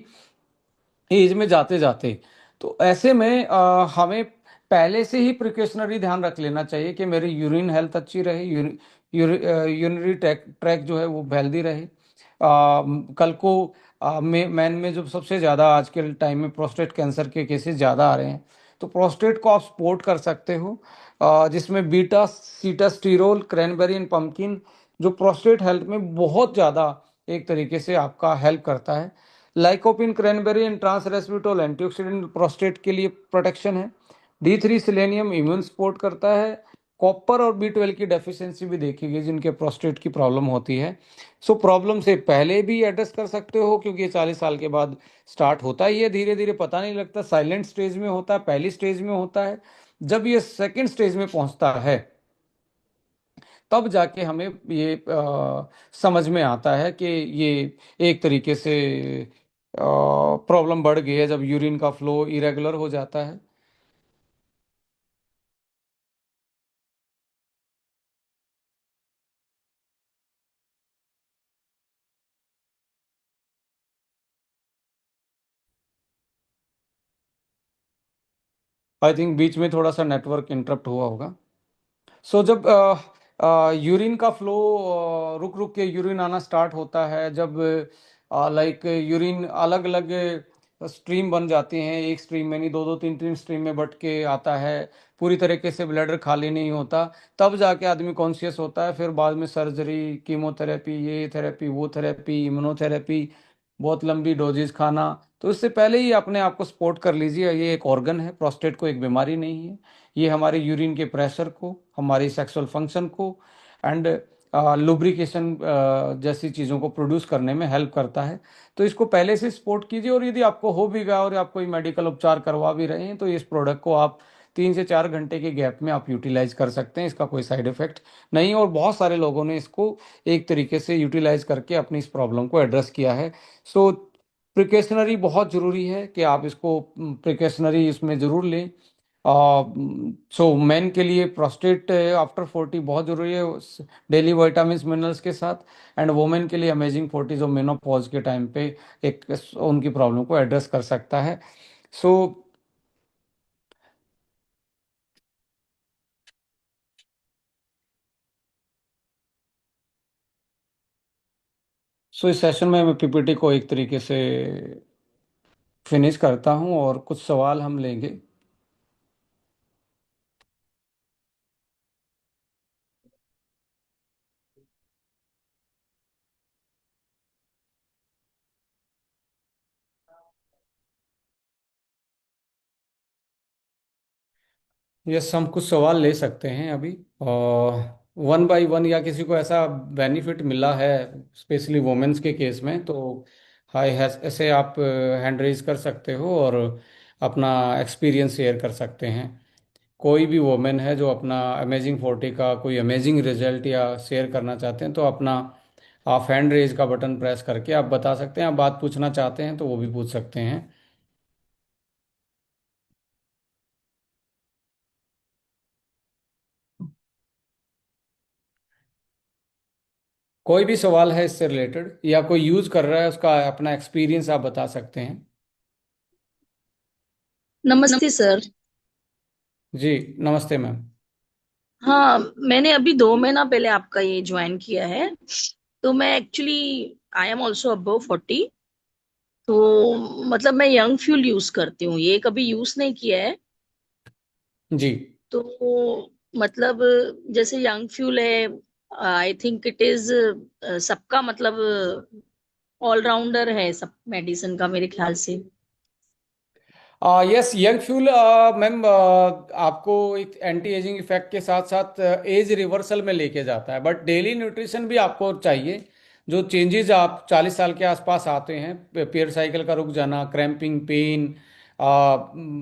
[SPEAKER 1] एज में जाते जाते। तो ऐसे में हमें पहले से ही प्रिकॉशनरी ध्यान रख लेना चाहिए कि मेरी यूरिन हेल्थ अच्छी रहे, यूरिनरी ट्रैक ट्रैक जो है वो हेल्दी रहे। कल को मैन में जो सबसे ज़्यादा आज के टाइम में प्रोस्टेट कैंसर के केसेस ज़्यादा आ रहे हैं, तो प्रोस्टेट को आप सपोर्ट कर सकते हो, जिसमें बीटा सीटास्टिरोल क्रैनबेरी एंड पम्पकिन जो प्रोस्टेट हेल्थ में बहुत ज़्यादा एक तरीके से आपका हेल्प करता है। Lycopene cranberry and trans resveratrol antioxidant prostate के लिए प्रोटेक्शन है। D3 सिलेनियम इम्यून सपोर्ट करता है। कॉपर और B12 की डेफिशिएंसी भी देखी गई जिनके प्रोस्टेट की प्रॉब्लम होती है। सो प्रॉब्लम से पहले भी एड्रेस कर सकते हो, क्योंकि ये 40 साल के बाद स्टार्ट होता ही है धीरे धीरे, पता नहीं लगता, साइलेंट स्टेज में होता है, पहली स्टेज में होता है। जब ये सेकंड स्टेज में पहुंचता है तब जाके हमें ये समझ में आता है कि ये एक तरीके से प्रॉब्लम बढ़ गई है, जब यूरिन का फ्लो इरेगुलर हो जाता है। आई थिंक बीच में थोड़ा सा नेटवर्क इंटरप्ट हुआ होगा। सो जब यूरिन का फ्लो रुक रुक के यूरिन आना स्टार्ट होता है, जब लाइक यूरिन अलग अलग स्ट्रीम बन जाती हैं, एक स्ट्रीम में नहीं, दो दो तीन तीन स्ट्रीम में बट के आता है, पूरी तरीके से ब्लैडर खाली नहीं होता, तब जाके आदमी कॉन्शियस होता है। फिर बाद में सर्जरी, कीमोथेरेपी, ये थेरेपी, वो थेरेपी, इम्यूनोथेरेपी, बहुत लंबी डोजेज खाना। तो इससे पहले ही अपने आप को सपोर्ट कर लीजिए, ये एक ऑर्गन है, प्रोस्टेट को एक बीमारी नहीं है। ये हमारे यूरिन के प्रेशर को, हमारी सेक्सुअल फंक्शन को एंड लुब्रिकेशन जैसी चीज़ों को प्रोड्यूस करने में हेल्प करता है। तो इसको पहले से सपोर्ट कीजिए, और यदि आपको हो भी गया और आप कोई मेडिकल उपचार करवा भी रहे हैं, तो इस प्रोडक्ट को आप 3 से 4 घंटे के गैप में आप यूटिलाइज कर सकते हैं। इसका कोई साइड इफेक्ट नहीं, और बहुत सारे लोगों ने इसको एक तरीके से यूटिलाइज करके अपनी इस प्रॉब्लम को एड्रेस किया है। सो प्रिकॉशनरी बहुत ज़रूरी है कि आप इसको प्रिकॉशनरी इसमें ज़रूर लें। सो मेन के लिए प्रोस्टेट आफ्टर 40 बहुत ज़रूरी है, डेली विटामिन मिनरल्स के साथ। एंड वुमेन के लिए अमेजिंग 40 जो मेनोपॉज के टाइम पे एक उनकी प्रॉब्लम को एड्रेस कर सकता है। सो सो इस सेशन में मैं पीपीटी को एक तरीके से फिनिश करता हूँ, और कुछ सवाल हम लेंगे। यस, हम कुछ सवाल ले सकते हैं अभी, वन बाय वन, या किसी को ऐसा बेनिफिट मिला है स्पेशली वुमेन्स के केस में, तो हाय ऐसे आप हैंड रेज कर सकते हो और अपना एक्सपीरियंस शेयर कर सकते हैं। कोई भी वुमेन है जो अपना अमेजिंग 40 का कोई अमेजिंग रिजल्ट या शेयर करना चाहते हैं, तो अपना आप हैंड रेज का बटन प्रेस करके आप बता सकते हैं। आप बात पूछना चाहते हैं तो वो भी पूछ सकते हैं। कोई भी सवाल है इससे रिलेटेड, या कोई यूज कर रहा है उसका अपना एक्सपीरियंस आप बता सकते हैं।
[SPEAKER 2] नमस्ते सर।
[SPEAKER 1] जी, नमस्ते मैम।
[SPEAKER 2] हाँ, मैंने अभी 2 महीना पहले आपका ये ज्वाइन किया है। तो मैं actually I am also above 40। तो मतलब मैं यंग फ्यूल यूज करती हूँ, ये कभी यूज नहीं किया है।
[SPEAKER 1] जी।
[SPEAKER 2] तो मतलब जैसे यंग फ्यूल है, आई थिंक इट इज सबका मतलब ऑलराउंडर है सब मेडिसिन का मेरे ख्याल से।
[SPEAKER 1] यस, यंग फ्यूल मैम आपको एक एंटी एजिंग इफेक्ट के साथ साथ एज रिवर्सल में लेके जाता है, बट डेली न्यूट्रिशन भी आपको चाहिए। जो चेंजेस आप 40 साल के आसपास आते हैं, पीरियड साइकिल का रुक जाना, क्रैम्पिंग, पेन,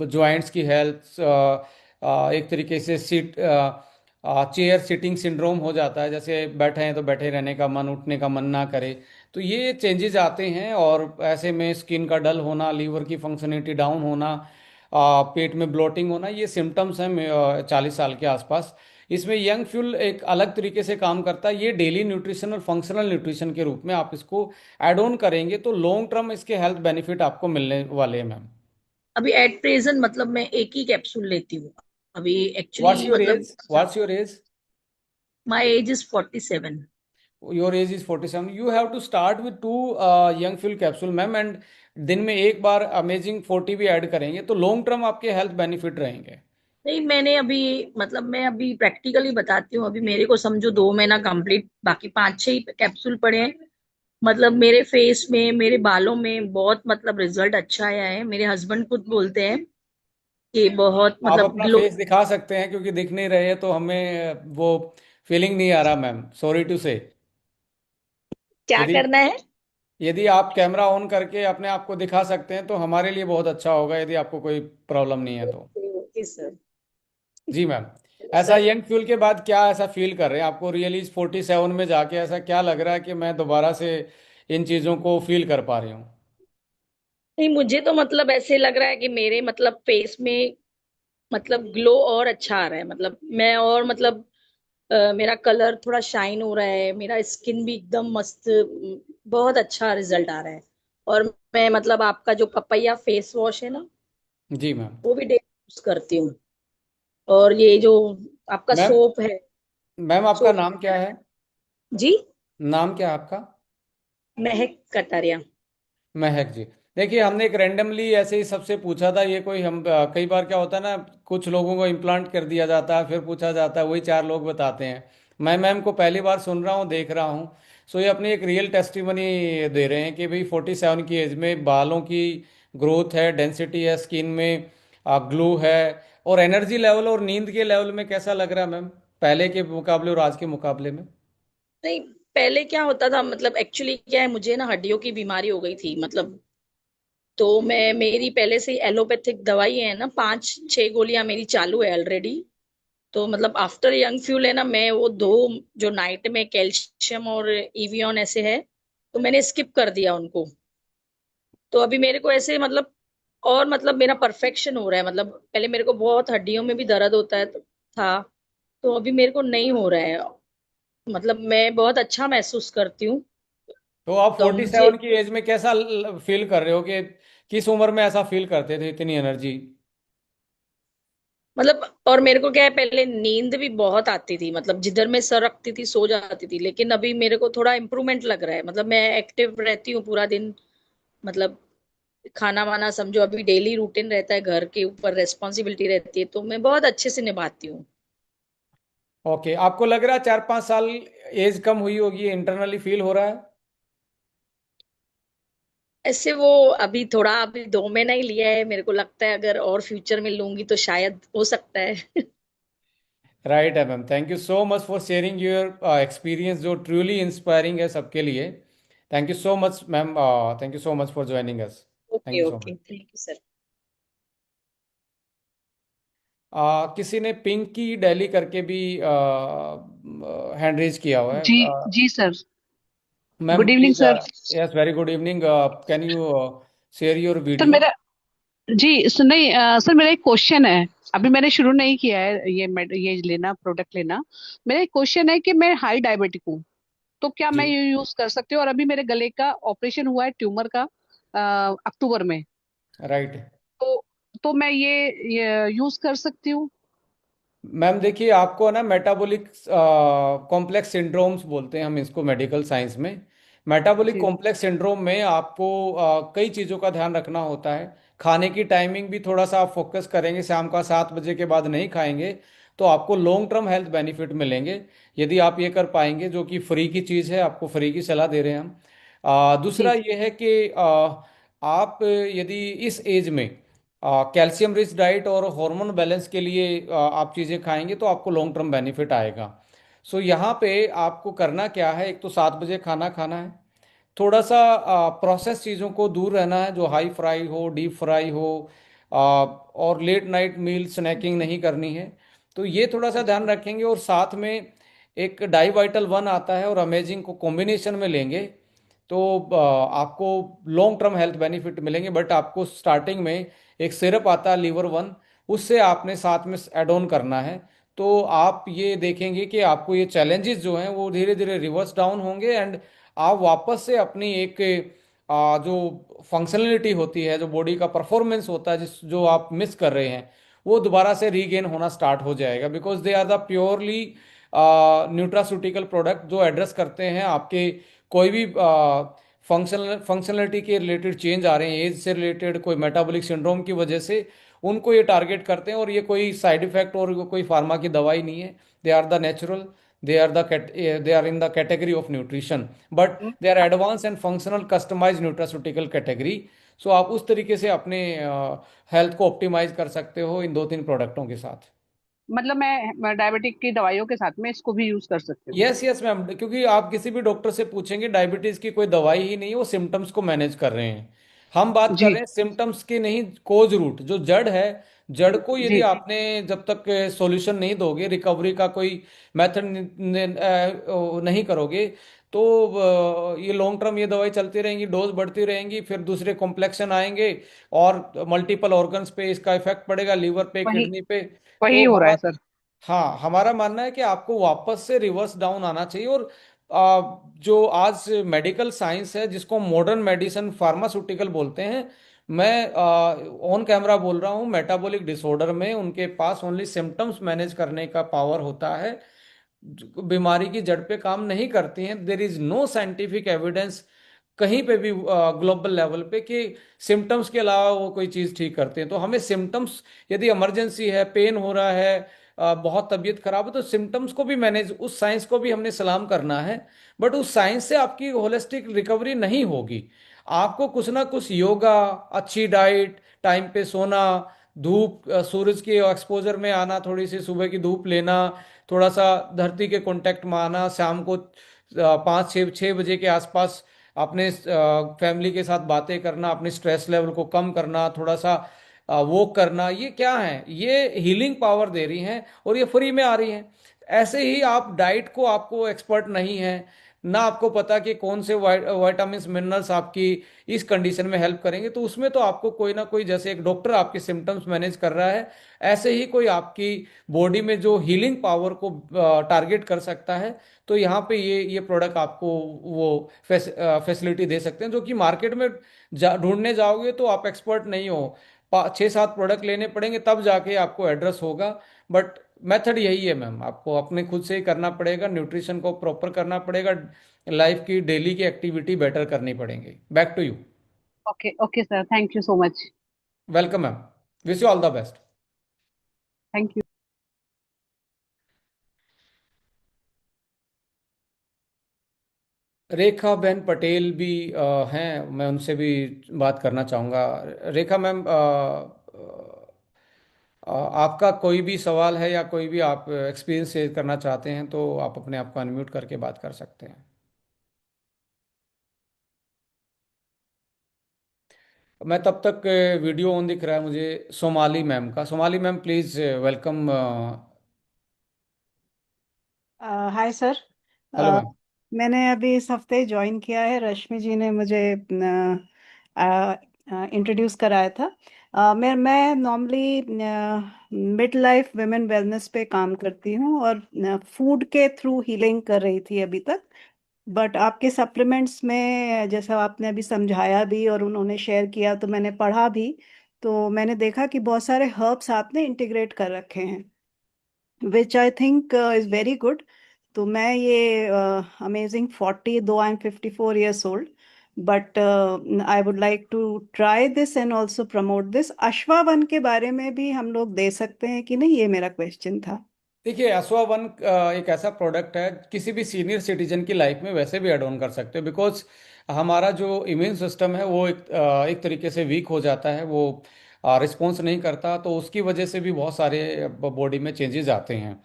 [SPEAKER 1] जॉइंट्स की हेल्थ, एक तरीके से चेयर सिटिंग सिंड्रोम हो जाता है, जैसे बैठे हैं तो बैठे रहने का मन, उठने का मन ना करे। तो ये चेंजेस आते हैं, और ऐसे में स्किन का डल होना, लीवर की फंक्शनलिटी डाउन होना, पेट में ब्लोटिंग होना, ये सिम्टम्स हैं 40 साल के आसपास। इसमें यंग फ्यूल एक अलग तरीके से काम करता है। ये डेली न्यूट्रिशन और फंक्शनल न्यूट्रिशन के रूप में आप इसको ऐड ऑन करेंगे तो लॉन्ग टर्म इसके हेल्थ बेनिफिट आपको मिलने वाले हैं मैम।
[SPEAKER 2] अभी एट प्रेजेंट मतलब मैं एक ही कैप्सूल लेती हूँ अभी।
[SPEAKER 1] व्हाट्स
[SPEAKER 2] एक्चुअली
[SPEAKER 1] योर
[SPEAKER 2] मतलब
[SPEAKER 1] age, what's your age?
[SPEAKER 2] My age is 47।
[SPEAKER 1] Your age is 47, you have to start with two young fuel capsule ma'am, and दिन में एक बार अमेजिंग 40 भी ऐड करेंगे तो लॉन्ग टर्म आपके हेल्थ बेनिफिट रहेंगे।
[SPEAKER 2] नहीं, मैंने अभी मतलब मैं अभी प्रैक्टिकली बताती हूँ। अभी मेरे को समझो 2 महीना कंप्लीट, बाकी 5-6 ही कैप्सूल पड़े हैं। मतलब मेरे फेस में, मेरे बालों में बहुत मतलब रिजल्ट अच्छा आया है। मेरे हस्बैंड खुद बोलते हैं कि बहुत
[SPEAKER 1] आप
[SPEAKER 2] मतलब
[SPEAKER 1] अपना
[SPEAKER 2] ग्लो।
[SPEAKER 1] फेस दिखा सकते हैं क्योंकि दिख नहीं रहे तो हमें वो फीलिंग नहीं आ रहा मैम, सॉरी टू से।
[SPEAKER 2] क्या
[SPEAKER 1] यदि
[SPEAKER 2] करना है?
[SPEAKER 1] यदि आप कैमरा ऑन करके अपने आप को दिखा सकते हैं तो हमारे लिए बहुत अच्छा होगा, यदि आपको कोई प्रॉब्लम नहीं है तो।
[SPEAKER 2] Okay okay sir.
[SPEAKER 1] जी मैम। ऐसा
[SPEAKER 2] सर,
[SPEAKER 1] यंग फ्यूल के बाद क्या ऐसा फील कर रहे हैं, आपको रियली 47 में जाके ऐसा क्या लग रहा है कि मैं दोबारा से इन चीज़ों को फील कर पा रही हूँ?
[SPEAKER 2] नहीं मुझे तो मतलब ऐसे लग रहा है कि मेरे मतलब फेस में मतलब ग्लो और अच्छा आ रहा है। मतलब मैं और मतलब मेरा कलर थोड़ा शाइन हो रहा है, मेरा स्किन भी एकदम मस्त, बहुत अच्छा रिजल्ट आ रहा है। और मैं मतलब आपका जो पपैया फेस वॉश है ना,
[SPEAKER 1] जी मैम।
[SPEAKER 2] वो भी डेली यूज करती हूँ। और ये जो आपका
[SPEAKER 1] मैम,
[SPEAKER 2] सोप है,
[SPEAKER 1] मैम आपका
[SPEAKER 2] सोप।
[SPEAKER 1] नाम क्या है?
[SPEAKER 2] जी,
[SPEAKER 1] नाम क्या है आपका?
[SPEAKER 2] महक कटारिया।
[SPEAKER 1] महक जी। देखिए, हमने एक रैंडमली ऐसे ही सबसे पूछा था, ये कोई हम कई बार क्या होता है ना, कुछ लोगों को इम्प्लांट कर दिया जाता है फिर पूछा जाता है, वही चार लोग बताते हैं। मैं मैम को पहली बार सुन रहा हूँ, देख रहा हूँ। सो ये अपनी एक रियल टेस्टिमनी दे रहे हैं कि भाई 47 की एज में बालों की ग्रोथ है, डेंसिटी है स्किन में, ग्लो है, और एनर्जी लेवल और नींद के लेवल में कैसा लग रहा है मैम, पहले के मुकाबले और आज के मुकाबले में?
[SPEAKER 2] नहीं, पहले क्या होता था मतलब एक्चुअली क्या है, मुझे ना हड्डियों की बीमारी हो गई थी मतलब। तो मैं, मेरी पहले से एलोपैथिक दवाई है ना, 5-6 गोलियां मेरी चालू है ऑलरेडी। तो मतलब आफ्टर यंग फ्यूल है ना, मैं वो दो जो नाइट में कैल्शियम और इवियन ऐसे है, तो मैंने स्किप कर दिया उनको। तो अभी मेरे को ऐसे मतलब और मतलब मेरा परफेक्शन हो रहा है। मतलब पहले मेरे को बहुत हड्डियों में भी दर्द होता है था, तो अभी मेरे को नहीं हो रहा है। मतलब मैं बहुत अच्छा महसूस करती हूँ।
[SPEAKER 1] तो आप
[SPEAKER 2] तो मुझे
[SPEAKER 1] 47 की एज में कैसा फील कर रहे हो कि किस उम्र में ऐसा फील करते थे, इतनी एनर्जी?
[SPEAKER 2] मतलब, और मेरे को क्या है, पहले नींद भी बहुत आती थी। मतलब जिधर मैं सर रखती थी सो जाती थी, लेकिन अभी मेरे को थोड़ा इम्प्रूवमेंट लग रहा है। मतलब मैं एक्टिव रहती हूँ पूरा दिन। मतलब खाना वाना समझो, अभी डेली रूटीन रहता है, घर के ऊपर रेस्पॉन्सिबिलिटी रहती है, तो मैं बहुत अच्छे से निभाती हूँ।
[SPEAKER 1] ओके, आपको लग रहा है 4-5 साल एज कम हुई होगी, इंटरनली फील हो रहा है?
[SPEAKER 2] ऐसे वो अभी थोड़ा, अभी 2 महीना ही लिया है, मेरे को लगता है अगर और फ्यूचर में लूंगी तो शायद हो सकता है।
[SPEAKER 1] राइट है ma'am, thank you so much for sharing your experience जो ट्रूली इंस्पायरिंग है सबके लिए। Thank you so much ma'am, thank you so much for joining us. Thank
[SPEAKER 2] okay
[SPEAKER 1] you so
[SPEAKER 2] okay,
[SPEAKER 1] much.
[SPEAKER 2] Thank you sir.
[SPEAKER 1] किसी ने पिंक की डेली करके भी हैंड रेज किया हुआ है।
[SPEAKER 3] जी जी sir.
[SPEAKER 1] Ma'am
[SPEAKER 3] good evening
[SPEAKER 1] please.
[SPEAKER 3] Sir.
[SPEAKER 1] Yes, very good evening. Can you share your
[SPEAKER 3] sir
[SPEAKER 1] video?
[SPEAKER 3] मेरा जी नहीं सर मेरा एक क्वेश्चन है। अभी मैंने शुरू नहीं किया है ये लेना प्रोडक्ट लेना। मेरा एक क्वेश्चन है कि मैं हाई डायबिटिक हूँ, तो क्या
[SPEAKER 1] जी।
[SPEAKER 3] मैं ये यूज कर सकती हूँ? और अभी मेरे गले का ऑपरेशन हुआ है ट्यूमर का अक्टूबर में।
[SPEAKER 1] राइट।
[SPEAKER 3] तो मैं ये यूज कर सकती हूँ?
[SPEAKER 1] मैम देखिए, आपको ना मेटाबॉलिक कॉम्प्लेक्स सिंड्रोम्स बोलते हैं हम इसको मेडिकल साइंस में। मेटाबॉलिक
[SPEAKER 3] जी
[SPEAKER 1] कॉम्प्लेक्स सिंड्रोम में आपको कई चीज़ों का ध्यान रखना होता है। खाने की टाइमिंग भी थोड़ा सा आप फोकस करेंगे, शाम का 7 बजे के बाद नहीं खाएंगे तो आपको लॉन्ग टर्म हेल्थ बेनिफिट मिलेंगे यदि आप ये कर पाएंगे, जो कि फ्री की चीज़ है, आपको फ्री की सलाह दे रहे हैं हम। दूसरा
[SPEAKER 3] जी
[SPEAKER 1] ये है कि आप यदि इस एज में कैल्शियम रिच डाइट और हार्मोन बैलेंस के लिए आप चीज़ें खाएंगे तो आपको लॉन्ग टर्म बेनिफिट आएगा। सो यहाँ पे आपको करना क्या है, एक तो 7 बजे खाना खाना है, थोड़ा सा प्रोसेस चीज़ों को दूर रहना है, जो हाई फ्राई हो, डीप फ्राई हो, और लेट नाइट मील स्नैकिंग नहीं करनी है। तो ये थोड़ा सा ध्यान रखेंगे, और साथ में एक डाई वाइटल वन आता है और अमेजिंग को कॉम्बिनेशन में लेंगे तो आपको लॉन्ग टर्म हेल्थ बेनिफिट मिलेंगे। बट आपको स्टार्टिंग में एक सिरप आता है लीवर वन, उससे आपने साथ में एड ऑन करना है। तो आप ये देखेंगे कि आपको ये चैलेंजेस जो हैं वो धीरे धीरे रिवर्स डाउन होंगे, एंड आप वापस से अपनी एक जो फंक्शनलिटी होती है, जो बॉडी का परफॉर्मेंस होता है, जिस जो आप मिस कर रहे हैं, वो दोबारा से रीगेन होना स्टार्ट हो जाएगा, because they are the purely nutraceutical product जो एड्रेस करते हैं आपके कोई भी फंक्शनलिटी के रिलेटेड चेंज आ रहे हैं, एज से रिलेटेड, कोई मेटाबॉलिक सिंड्रोम की वजह से, उनको ये टारगेट करते हैं। और ये कोई साइड इफेक्ट और कोई फार्मा की दवाई नहीं है। They are the natural, they are in the category of nutrition, but they are advanced and functional customized nutraceutical category. So आप उस तरीके से अपने हेल्थ को ऑप्टिमाइज कर सकते हो इन 2-3 प्रोडक्टों के साथ।
[SPEAKER 3] मतलब मैं डायबिटिक की दवाइयों के साथ में इसको भी यूज कर सकती हूँ?
[SPEAKER 1] यस यस मैम, क्योंकि आप किसी भी डॉक्टर से पूछेंगे, डायबिटीज की कोई दवाई ही नहीं है, वो सिम्टम्स को मैनेज कर रहे हैं। हम बात कर
[SPEAKER 3] जी
[SPEAKER 1] रहे हैं सिम्टम्स की, नहीं कोज रूट जो जड़ है। जड़ को यदि
[SPEAKER 3] जी।
[SPEAKER 1] आपने जब तक सॉल्यूशन नहीं दोगे, रिकवरी का कोई मेथड नहीं करोगे, तो ये लॉन्ग टर्म ये दवाई चलती रहेंगी, डोज बढ़ती रहेंगी, फिर दूसरे कॉम्प्लेक्शन आएंगे और मल्टीपल ऑर्गन्स पे इसका इफेक्ट पड़ेगा, लीवर पे,
[SPEAKER 3] वही
[SPEAKER 1] किडनी पे।
[SPEAKER 3] वही
[SPEAKER 1] तो
[SPEAKER 3] हो रहा है
[SPEAKER 1] हमारा,
[SPEAKER 3] सर।
[SPEAKER 1] हाँ, हमारा मानना है कि आपको वापस से रिवर्स डाउन आना चाहिए। और जो आज मेडिकल साइंस है, जिसको मॉडर्न मेडिसिन फार्मास्यूटिकल बोलते हैं, मैं ऑन कैमरा बोल रहा हूँ, मेटाबॉलिक डिसऑर्डर में उनके पास ओनली सिम्टम्स मैनेज करने का पावर होता है, बीमारी की जड़ पे काम नहीं करती हैं। There is no scientific evidence कहीं पे भी ग्लोबल लेवल पे कि सिम्टम्स के अलावा वो कोई चीज़ ठीक करते हैं। तो हमें सिम्टम्स, यदि इमरजेंसी है, पेन हो रहा है, बहुत तबीयत खराब है, तो सिम्टम्स को भी मैनेज, उस साइंस को भी हमने सलाम करना है। बट उस साइंस से आपकी होलिस्टिक रिकवरी नहीं होगी। आपको कुछ ना कुछ योगा, अच्छी डाइट, टाइम पे सोना, धूप, सूरज के एक्सपोजर में आना, थोड़ी सी सुबह की धूप लेना, थोड़ा सा धरती के कांटेक्ट में आना, शाम को 5-6 बजे के आसपास अपने फैमिली के साथ बातें करना, अपने स्ट्रेस लेवल को कम करना, थोड़ा सा वॉक करना, ये क्या है, ये हीलिंग पावर दे रही हैं और ये फ्री में आ रही हैं। ऐसे ही आप डाइट को, आपको एक्सपर्ट नहीं है ना, आपको पता कि कौन से वाइटामिन मिनरल्स आपकी इस कंडीशन में हेल्प करेंगे, तो उसमें तो आपको कोई ना कोई, जैसे एक डॉक्टर आपके सिम्टम्स मैनेज कर रहा है, ऐसे ही कोई आपकी बॉडी में जो हीलिंग पावर को टारगेट कर सकता है। तो यहाँ पे ये प्रोडक्ट आपको वो फैसिलिटी दे सकते हैं, जो कि मार्केट में ढूंढने जाओगे तो आप एक्सपर्ट नहीं हो, 6-7 प्रोडक्ट लेने पड़ेंगे, तब जाके आपको एड्रेस होगा। बट मेथड यही है मैम, आपको अपने खुद से ही करना पड़ेगा, न्यूट्रिशन को प्रॉपर करना पड़ेगा, लाइफ की डेली की एक्टिविटी बेटर करनी पड़ेंगी। Back to you.
[SPEAKER 3] Okay okay sir, thank you so much.
[SPEAKER 1] Welcome ma'am, wish you all the best.
[SPEAKER 3] Thank you.
[SPEAKER 1] Rekha बहन पटेल भी हैं, मैं उनसे भी बात करना चाहूँगा। रेखा मैम, आपका कोई भी सवाल है या कोई भी आप एक्सपीरियंस शेयर करना चाहते हैं, तो आप अपने आप को अनम्यूट करके बात कर सकते हैं। मैं तब तक, वीडियो ऑन दिख रहा है मुझे सोमाली मैम का। Somali ma'am please, welcome.
[SPEAKER 4] Hi sir.
[SPEAKER 1] Hello
[SPEAKER 4] a,
[SPEAKER 1] ma'am.
[SPEAKER 4] मैंने अभी इस हफ्ते ज्वाइन किया है, रश्मि जी ने मुझे इंट्रोड्यूस कराया था। मैं normally mid life women wellness पे काम करती हूँ और फूड के थ्रू हीलिंग कर रही थी अभी तक। बट आपके सप्लीमेंट्स में जैसा आपने अभी समझाया भी और उन्होंने शेयर किया, तो मैंने पढ़ा भी, तो मैंने देखा कि बहुत सारे हर्ब्स आपने इंटीग्रेट कर रखे हैं, which I think is very good. तो मैं ये अमेजिंग 40, दो I am 54 years old, but I would like to try this and also promote this. अश्वावन के बारे में भी हम लोग दे सकते हैं कि नहीं, ये मेरा क्वेश्चन था।
[SPEAKER 1] देखिए, असवा 1 एक ऐसा प्रोडक्ट है, किसी भी सीनियर सिटीजन की लाइफ में वैसे भी ऐड ऑन कर सकते हो, बिकॉज हमारा जो इम्यून सिस्टम है वो एक तरीके से वीक हो जाता है, वो रिस्पॉन्स नहीं करता, तो उसकी वजह से भी बहुत सारे बॉडी में चेंजेस आते हैं।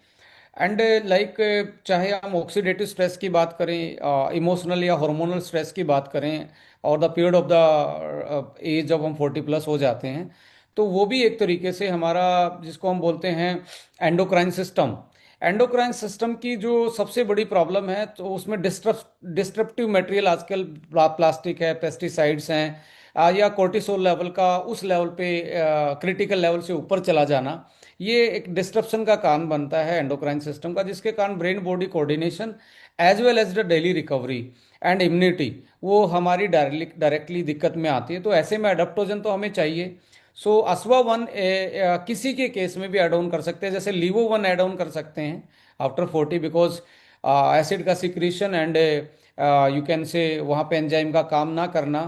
[SPEAKER 1] एंड लाइक, चाहे हम ऑक्सीडेटिव स्ट्रेस की बात करें, इमोशनल या हार्मोनल स्ट्रेस की बात करें, और the period of the age जब हम 40+ हो जाते हैं, तो वो भी एक तरीके से हमारा, जिसको हम बोलते हैं एंडोक्राइन सिस्टम, एंडोक्राइन सिस्टम की जो सबसे बड़ी प्रॉब्लम है, तो उसमें डिस्ट्रप्टिव मटेरियल आजकल प्लास्टिक है, पेस्टिसाइड्स हैं, या कोर्टिसोल लेवल का उस लेवल पे क्रिटिकल लेवल से ऊपर चला जाना, ये एक डिस्ट्रप्शन का कारण बनता है एंडोक्राइन सिस्टम का, जिसके कारण brain body coordination as well as the daily recovery and immunity, वो हमारी डायरेक्टली दिक्कत में आती है। तो ऐसे में अडेप्टोजन तो हमें चाहिए। सो अश्वा वन किसी के केस में भी ऐड ऑन कर सकते हैं, जैसे लीवो वन ऐड ऑन कर सकते हैं आफ्टर 40, बिकॉज एसिड का secretion and you can say वहाँ पे एंजाइम का काम ना करना,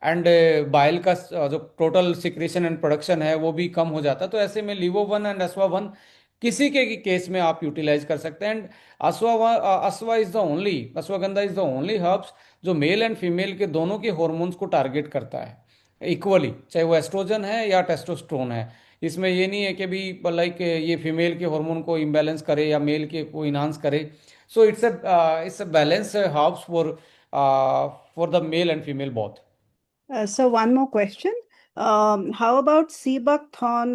[SPEAKER 1] एंड बाइल का जो टोटल सिक्रीशन एंड प्रोडक्शन है वो भी कम हो जाता है। तो ऐसे में लीवो वन एंड अश्वा वन किसी के केस में आप यूटिलाइज कर सकते हैं। And Ashwa is the only, ashwagandha is the only herbs जो मेल एंड फीमेल के दोनों के हॉर्मोन्स को टारगेट करता है इक्वली, चाहे वो एस्ट्रोजन है या टेस्टोस्टेरोन है। इसमें ये नहीं है कि भी लाइक ये फीमेल के हार्मोन को इम्बैलेंस करे या मेल के को इन्हांस करे। So it's a balance herbs for the mail and female both.
[SPEAKER 4] So one more question. How about sea buckthorn,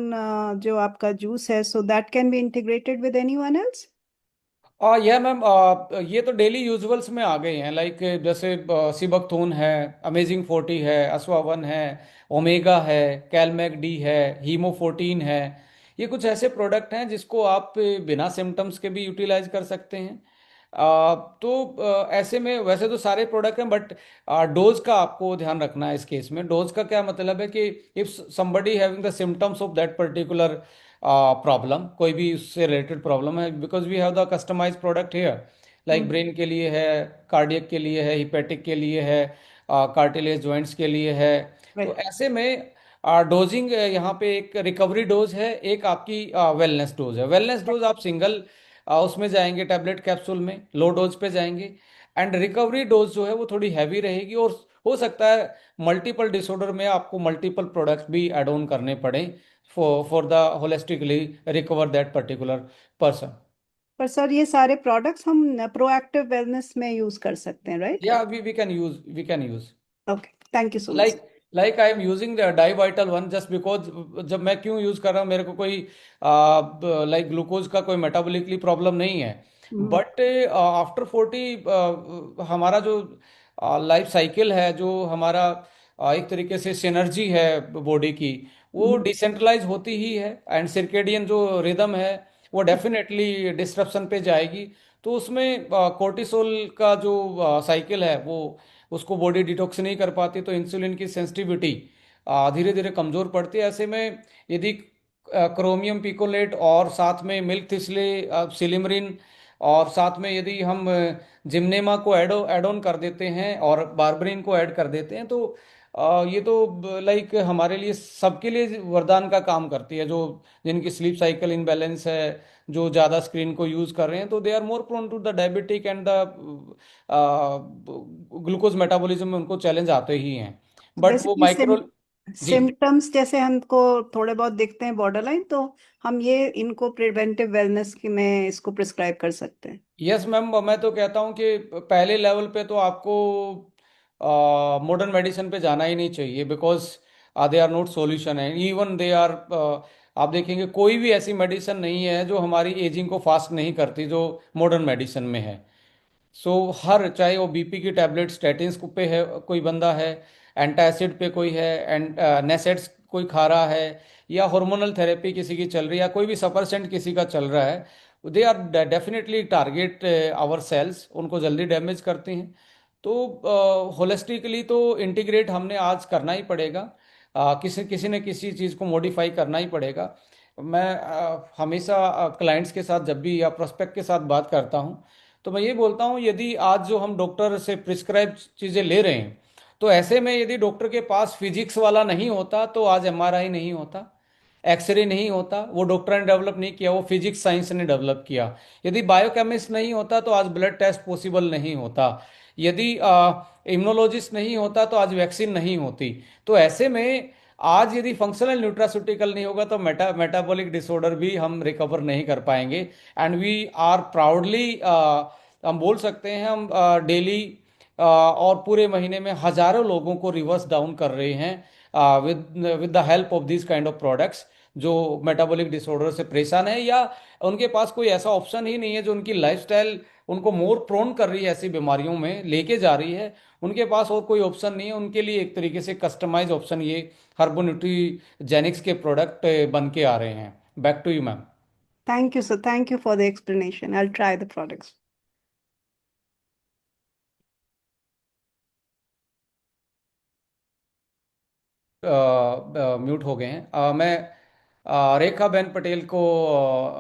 [SPEAKER 4] जो आपका जूस है, so that can be integrated with anyone else?
[SPEAKER 1] यह मैम ये तो डेली यूजुअल्स में आ गए हैं, लाइक जैसे सिबकथून है, अमेजिंग 40 है, अस्वावन है, ओमेगा है, कैलमैक डी है, हीमो 14 है। ये कुछ ऐसे प्रोडक्ट हैं जिसको आप बिना सिम्टम्स के भी यूटिलाइज कर सकते हैं। ऐसे में वैसे तो सारे प्रोडक्ट हैं, बट डोज का आपको ध्यान रखना है। इस केस में डोज का क्या मतलब है कि if somebody having the symptoms of that particular problem, कोई भी उससे रिलेटेड प्रॉब्लम है, because we have the customize product here, like brain के लिए है, कार्डियक के लिए है, हिपेटिक के लिए है, कार्टिलेज जॉइंट्स के लिए है। तो
[SPEAKER 4] Right.
[SPEAKER 1] ऐसे में डोजिंग यहाँ पे एक रिकवरी डोज है, एक आपकी वेलनेस डोज है। वेलनेस डोज आप सिंगल उसमें जाएंगे, टैबलेट कैप्सूल में लो डोज पे जाएंगे, एंड रिकवरी डोज जो है वो थोड़ी हैवी रहेगी, और हो सकता है मल्टीपल डिसऑर्डर में आपको मल्टीपल प्रोडक्ट्स भी एड ऑन करने पड़े for the holistically recover that particular person.
[SPEAKER 4] पर सर ये सारे प्रोडक्ट्स हम प्रोएक्टिव वेलनेस में यूज कर सकते हैं, राइट?
[SPEAKER 1] या we can use
[SPEAKER 4] okay, thank you so much.
[SPEAKER 1] Like like I am using the die vital one just because, जब मैं क्यों यूज कर रहा हूँ, मेरे को कोई लाइक ग्लूकोज का कोई मेटाबॉलिकली प्रॉब्लम नहीं है, बट आफ्टर 40 हमारा जो लाइफ साइकिल है, जो हमारा एक तरीके से सिनर्जी है बॉडी की, वो डिसेंट्रलाइज होती ही है, एंड सर्केडियन जो रिदम है वो डेफिनेटली डिस्ट्रप्शन पे जाएगी। तो उसमें कोर्टिसोल का जो साइकिल है वो उसको बॉडी डिटॉक्स नहीं कर पाती, तो इंसुलिन की सेंसिटिविटी धीरे धीरे कमजोर पड़ती है। ऐसे में यदि क्रोमियम पिकोलेट और साथ में मिल्क थिस्ले, सिलिमरिन, और साथ में यदि हम जिम्नेमा को ऐड ऑन कर देते हैं और बार्बरिन को ऐड कर देते हैं, तो ये तो लाइक हमारे लिए सबके लिए वरदान का काम करती है। जो जिनकी स्लीप साइकिल इनबैलेंस है, जो ज़्यादा स्क्रीन को यूज़ कर रहे हैं, तो they are more prone to the diabetic and the glucose metabolism में उनको चैलेंज आते ही हैं। बट वो
[SPEAKER 4] बेसिकली
[SPEAKER 1] माइक्रो। जी।
[SPEAKER 4] सिम्टम्स जैसे हमको थोड़े बहुत दिखते हैं बॉर्डरलाइन, तो हम ये इनको प्रिवेंटिव वेलनेस की में इसको प्रिस्क्राइब कर सकते हैं।
[SPEAKER 1] यस मैम, मैं तो कहता हूँ कि पहले लेवल पे तो आपको मॉडर्न मेडिसिन पे जाना ही नहीं चाहिए, because they are not solution है, इवन दे आर आप देखेंगे कोई भी ऐसी मेडिसिन नहीं है जो हमारी एजिंग को फास्ट नहीं करती जो मॉडर्न मेडिसिन में है। सो हर, चाहे वो बीपी की टैबलेट स्टैटिन्स पे है, कोई बंदा है, एंटासिड पे कोई है, एंड नेसेट्स कोई खा रहा है, या हार्मोनल थेरेपी किसी की चल रही है, या कोई भी सपरसेंट किसी का चल रहा है, they are definitely target our cells, उनको जल्दी डैमेज करते हैं। तो होलिस्टिकली तो इंटीग्रेट हमने आज करना ही पड़ेगा, किसी किसी न किसी चीज़ को मॉडिफाई करना ही पड़ेगा। मैं हमेशा क्लाइंट्स के साथ जब भी या प्रोस्पेक्ट के साथ बात करता हूँ, तो मैं ये बोलता हूँ, यदि आज जो हम डॉक्टर से प्रिस्क्राइब चीज़ें ले रहे हैं, तो ऐसे में यदि डॉक्टर के पास फिजिक्स वाला नहीं होता तो आज एमआरआई नहीं होता, एक्सरे नहीं होता, वो डॉक्टर ने डेवलप नहीं किया, वो फिजिक्स साइंस ने डेवलप किया। यदि बायोकेमिस्ट नहीं होता तो आज ब्लड टेस्ट पॉसिबल नहीं होता, यदि इम्यूनोलॉजिस्ट नहीं होता तो आज वैक्सीन नहीं होती। तो ऐसे में आज यदि फंक्शनल न्यूट्रास्यूटिकल नहीं होगा तो मेटाबॉलिक डिसऑर्डर भी हम रिकवर नहीं कर पाएंगे। एंड वी आर प्राउडली, हम बोल सकते हैं, हम डेली और पूरे महीने में हजारों लोगों को रिवर्स डाउन कर रहे हैं with with the help of this kind of products, जो मेटाबॉलिक डिसऑर्डर से परेशान है, या उनके पास कोई ऐसा ऑप्शन ही नहीं है, जो उनकी लाइफस्टाइल उनको मोर प्रोन कर रही है, ऐसी बीमारियों में लेके जा रही है। उनके पास और कोई ऑप्शन नहीं है, उनके लिए एक तरीके से कस्टमाइज ऑप्शन ये हर्बोन्यूट्रीजेनिक्स के प्रोडक्ट बन के आ रहे हैं। Back to you ma'am.
[SPEAKER 4] Thank you, sir. Thank you for the explanation. I'll try the products.
[SPEAKER 1] Mute हो गए हैं। मैं रेखा बेन पटेल को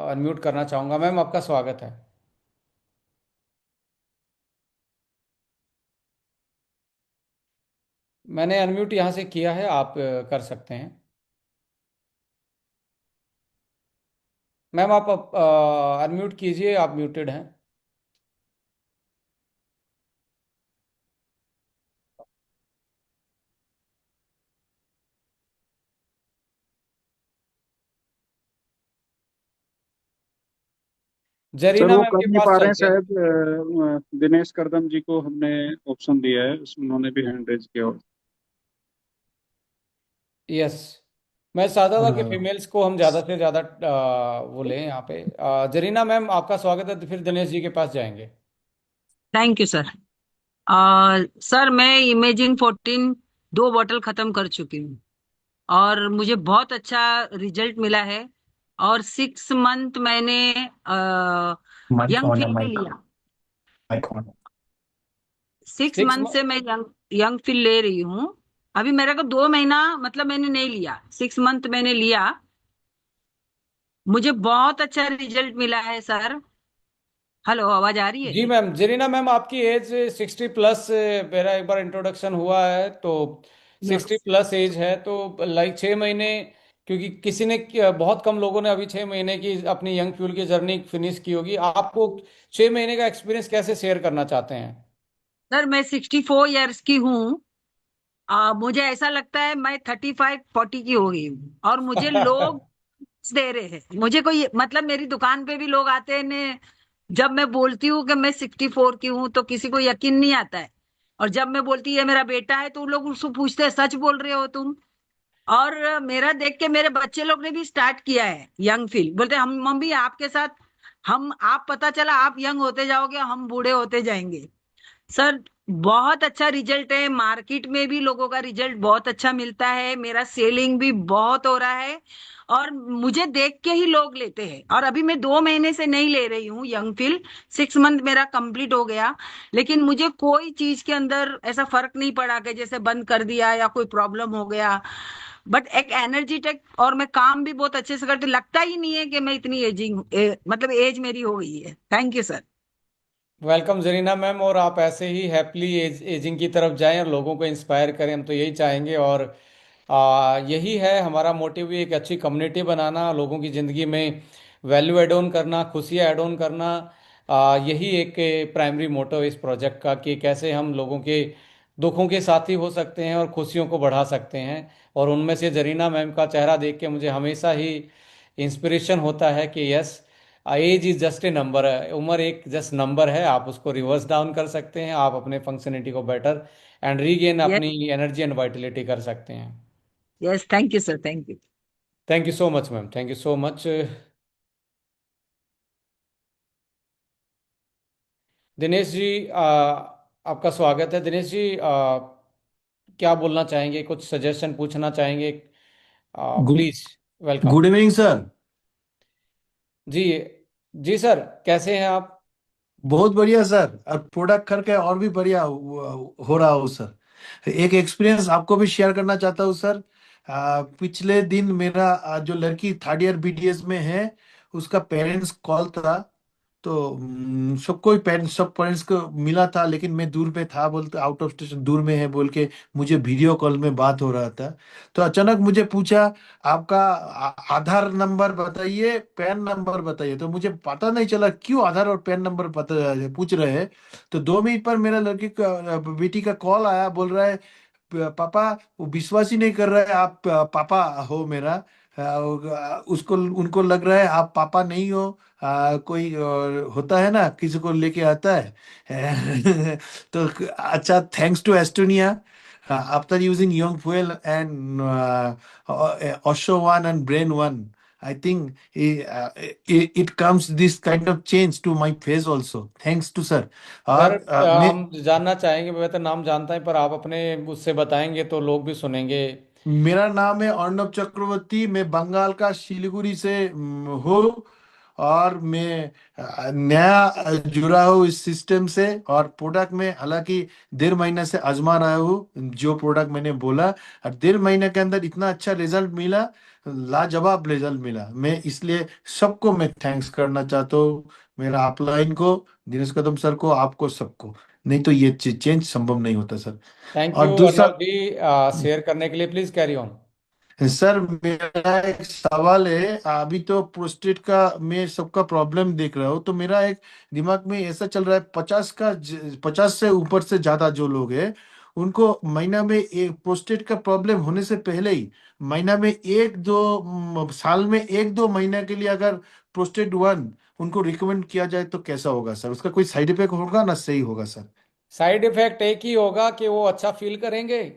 [SPEAKER 1] अनम्यूट करना चाहूँगा। मैम, आपका स्वागत है। मैंने अनम्यूट यहाँ से किया है, आप कर सकते हैं। मैम, आप अनम्यूट कीजिए, आप म्यूटेड हैं।
[SPEAKER 5] सर
[SPEAKER 1] जरीना
[SPEAKER 5] वो
[SPEAKER 1] मैम
[SPEAKER 5] कर
[SPEAKER 1] के
[SPEAKER 5] नहीं
[SPEAKER 1] पास
[SPEAKER 5] पा रहे हैं
[SPEAKER 1] चलते हैं।
[SPEAKER 5] शायद। दिनेश करदम जी को हमने ऑप्शन दिया है, उन्होंने भी हैंड रेज किया हुआ
[SPEAKER 1] यस। मैं चाहता था कि
[SPEAKER 5] है।
[SPEAKER 1] फीमेल्स को हम ज़्यादा से ज़्यादा वो लें यहाँ पे। जरीना मैम, आपका स्वागत है, तो फिर दिनेश जी के पास जाएंगे।
[SPEAKER 6] Thank you sir. सर मैं इमेजिन 14 2 बॉटल खत्म कर चुकी हूँ और मुझे बहुत अच्छा रिजल्ट मिला है। और 6 मंथ मैंने
[SPEAKER 7] माइक
[SPEAKER 6] यंग
[SPEAKER 7] ऑन है,
[SPEAKER 6] फील में
[SPEAKER 7] माइक
[SPEAKER 6] लिया।
[SPEAKER 7] Mic on.
[SPEAKER 6] 6 month
[SPEAKER 1] 6 month.
[SPEAKER 6] से मैं यंग यंग फील ले रही हूँ। अभी मेरे को 2 महीना मतलब मैंने नहीं लिया, 6 मंथ मैंने लिया। मुझे बहुत अच्छा रिजल्ट मिला है सर। हेलो, आवाज आ रही
[SPEAKER 1] जी
[SPEAKER 6] है?
[SPEAKER 1] मैम, जरीना मैम, आपकी एज 60+। मेरा एक बार इंट्रोडक्शन हुआ है तो
[SPEAKER 6] यस
[SPEAKER 1] 60+ एज है, तो लाइक 6 महीने। क्योंकि किसी ने बहुत कम लोगों ने अभी 6 महीने की अपनी यंग फ्यूल की जर्नी फिनिश की होगी। आपको 6 महीने का एक्सपीरियंस कैसे शेयर करना चाहते हैं?
[SPEAKER 6] सर, मैं 64 ईयर्स की हूँ। मुझे ऐसा लगता है मैं 35 40 की हो गई हूँ और मुझे लोग दे रहे हैं। मुझे कोई मतलब मेरी दुकान पे भी लोग आते हैं ने। जब मैं बोलती हूँ कि मैं 64 की हूँ तो किसी को यकीन नहीं आता है। और जब मैं बोलती है मेरा बेटा है तो लोग उसको पूछते हैं सच बोल रहे हो तुम? और मेरा देख के मेरे बच्चे लोग ने भी स्टार्ट किया है यंग फील। बोलते हैं, हम मम्मी आपके साथ हम आप पता चला आप यंग होते जाओगे, हम बूढ़े होते जाएंगे। सर, बहुत अच्छा रिजल्ट है। मार्केट में भी लोगों का रिजल्ट बहुत अच्छा मिलता है, मेरा सेलिंग भी बहुत हो रहा है। और मुझे देख के ही लोग लेते हैं। और अभी मैं 2 महीने से नहीं ले रही हूँ यंग फिल। 6 मंथ मेरा कंप्लीट हो गया। लेकिन मुझे कोई चीज के अंदर ऐसा फर्क नहीं पड़ा कि जैसे बंद कर दिया या कोई प्रॉब्लम हो गया। बट एक एनर्जेटिक, और मैं काम भी बहुत अच्छे से करती, लगता ही नहीं है कि मैं इतनी मतलब एज मेरी हो गई है। Thank you sir.
[SPEAKER 1] Welcome Zarina ma'am, और आप ऐसे ही हैप्पीली एजिंग की तरफ जाएं और लोगों को इंस्पायर करें, हम तो यही चाहेंगे। और यही है हमारा मोटिव भी, एक अच्छी कम्युनिटी बनाना, लोगों की ज़िंदगी में वैल्यू एड ऑन करना, खुशियाँ ऐड ऑन करना। यही एक प्राइमरी मोटिव इस प्रोजेक्ट का, कि कैसे हम लोगों के दुखों के साथी हो सकते हैं और खुशियों को बढ़ा सकते हैं। और उनमें से जरीना मैम का चेहरा देख के मुझे हमेशा ही इंस्पिरेशन होता है कि yes, age is just a number है। उम्र एक जस्ट नंबर है, आप उसको रिवर्स डाउन कर सकते हैं, आप अपने फंक्शनलिटी को बेटर एंड रीगेन
[SPEAKER 6] यस,
[SPEAKER 1] अपनी एनर्जी एंड वाइटलिटी कर सकते हैं।
[SPEAKER 6] Yes, thank you sir, thank you.
[SPEAKER 1] Thank you so much ma'am, thank you so much. Dinesh ji, आपका स्वागत है। दिनेश जी, क्या बोलना चाहेंगे, कुछ सजेशन पूछना चाहेंगे?
[SPEAKER 7] Good
[SPEAKER 1] please, welcome.
[SPEAKER 7] Good evening sir.
[SPEAKER 1] जी। जी सर, कैसे हैं आप?
[SPEAKER 7] बहुत बढ़िया सर, और प्रोडक्ट करके और भी बढ़िया हो रहा हो सर। एक एक्सपीरियंस आपको भी शेयर करना चाहता हूँ सर। पिछले दिन मेरा जो लड़की थर्ड ईयर बीडीएस में है, उसका पेरेंट्स कॉल था। तो सब पेरेंट्स को मिला था, लेकिन मैं दूर पे था, बोलते आउट ऑफ स्टेशन दूर में है बोल के मुझे वीडियो कॉल में बात हो रहा था। तो अचानक मुझे पूछा, आपका आधार नंबर बताइए, पैन नंबर बताइए। तो मुझे पता नहीं चला क्यों आधार और पैन नंबर पता पूछ रहे हैं। तो 2 मिनट पर मेरा लड़की का बेटी का कॉल आया, बोल रहा है, पापा, वो विश्वास ही नहीं कर रहा है आप पापा हो मेरा। उसको उनको लग रहा है आप पापा नहीं हो। कोई होता है ना, किसी को लेके आता है। तो अच्छा, thanks to Astonea, after using young fuel and Osho one and brain one, I think it comes this kind of change to my face also. Thanks to sir.
[SPEAKER 1] Sir,
[SPEAKER 7] और मैं
[SPEAKER 1] हम जानना चाहेंगे, मैं तो नाम जानता है, पर आप अपने उससे बताएंगे तो लोग भी सुनेंगे।
[SPEAKER 7] मेरा नाम है अर्णव चक्रवर्ती, मैं बंगाल का सिलीगुड़ी से हूँ। और मैं नया जुड़ा हूँ इस सिस्टम से। और प्रोडक्ट में हालांकि 1.5 महीने से आजमा रहा हूँ जो प्रोडक्ट मैंने बोला, और 1.5 महीने के अंदर इतना अच्छा रिजल्ट मिला, लाजवाब रिजल्ट मिला। मैं इसलिए सबको मैं थैंक्स करना चाहता हूँ, मेरा अपलाइन को, दिनेश कदम सर को, आपको, सबको। नहीं तो ये चेंज संभव नहीं होता सर।
[SPEAKER 1] थैंक
[SPEAKER 7] और
[SPEAKER 1] यू
[SPEAKER 7] दूसरा
[SPEAKER 1] अर्नब जी, शेयर करने के लिए। Please carry on.
[SPEAKER 7] सर, मेरा एक सवाल है। अभी तो प्रोस्टेट का मैं सबका प्रॉब्लम देख रहा हूँ, तो मेरा एक दिमाग में ऐसा चल रहा है, 50 से ऊपर से ज्यादा जो लोग हैं उनको महीना में एक प्रोस्टेट का प्रॉब्लम होने से पहले ही महीना में एक दो साल में 1-2 महीने के लिए अगर प्रोस्टेट वन उनको रिकमेंड किया जाए तो कैसा होगा सर? उसका कोई साइड इफेक्ट होगा ना? सही होगा सर?
[SPEAKER 1] साइड इफेक्ट एक ही होगा कि वो अच्छा फील करेंगे,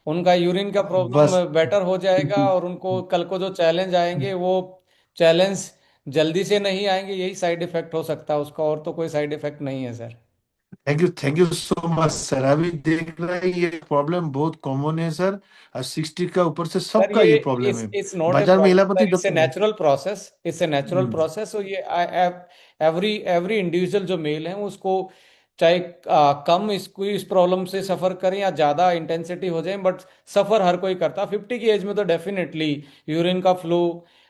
[SPEAKER 1] उनका यूरिन का प्रॉब्लम
[SPEAKER 7] बस।
[SPEAKER 1] बेटर हो जाएगा, और उनको कल को जो चैलेंज आएंगे वो चैलेंज जल्दी से नहीं आएंगे। यही साइड इफेक्ट हो सकता है उसका, और तो कोई साइड इफेक्ट नहीं है sir.
[SPEAKER 7] Thank you so much sir. अभी देख रहे हैं ये प्रॉब्लम बहुत कॉमन है सर, और 60 का ऊपर से
[SPEAKER 1] सर
[SPEAKER 7] सबका
[SPEAKER 1] ये
[SPEAKER 7] ये प्रॉब्लम है।
[SPEAKER 1] इस नॉट ए
[SPEAKER 7] बाजार में
[SPEAKER 1] प्रॉब्लम
[SPEAKER 7] इलापति
[SPEAKER 1] sir, it's a natural process, it's a natural process. और ये एवरी एवरी इंडिविजुअल जो मेल है उसको, चाहे कम इसको इस प्रॉब्लम से सफर करें या ज्यादा इंटेंसिटी हो जाए, बट सफर हर कोई करता। 50 की एज में तो डेफिनेटली यूरिन का फ्लो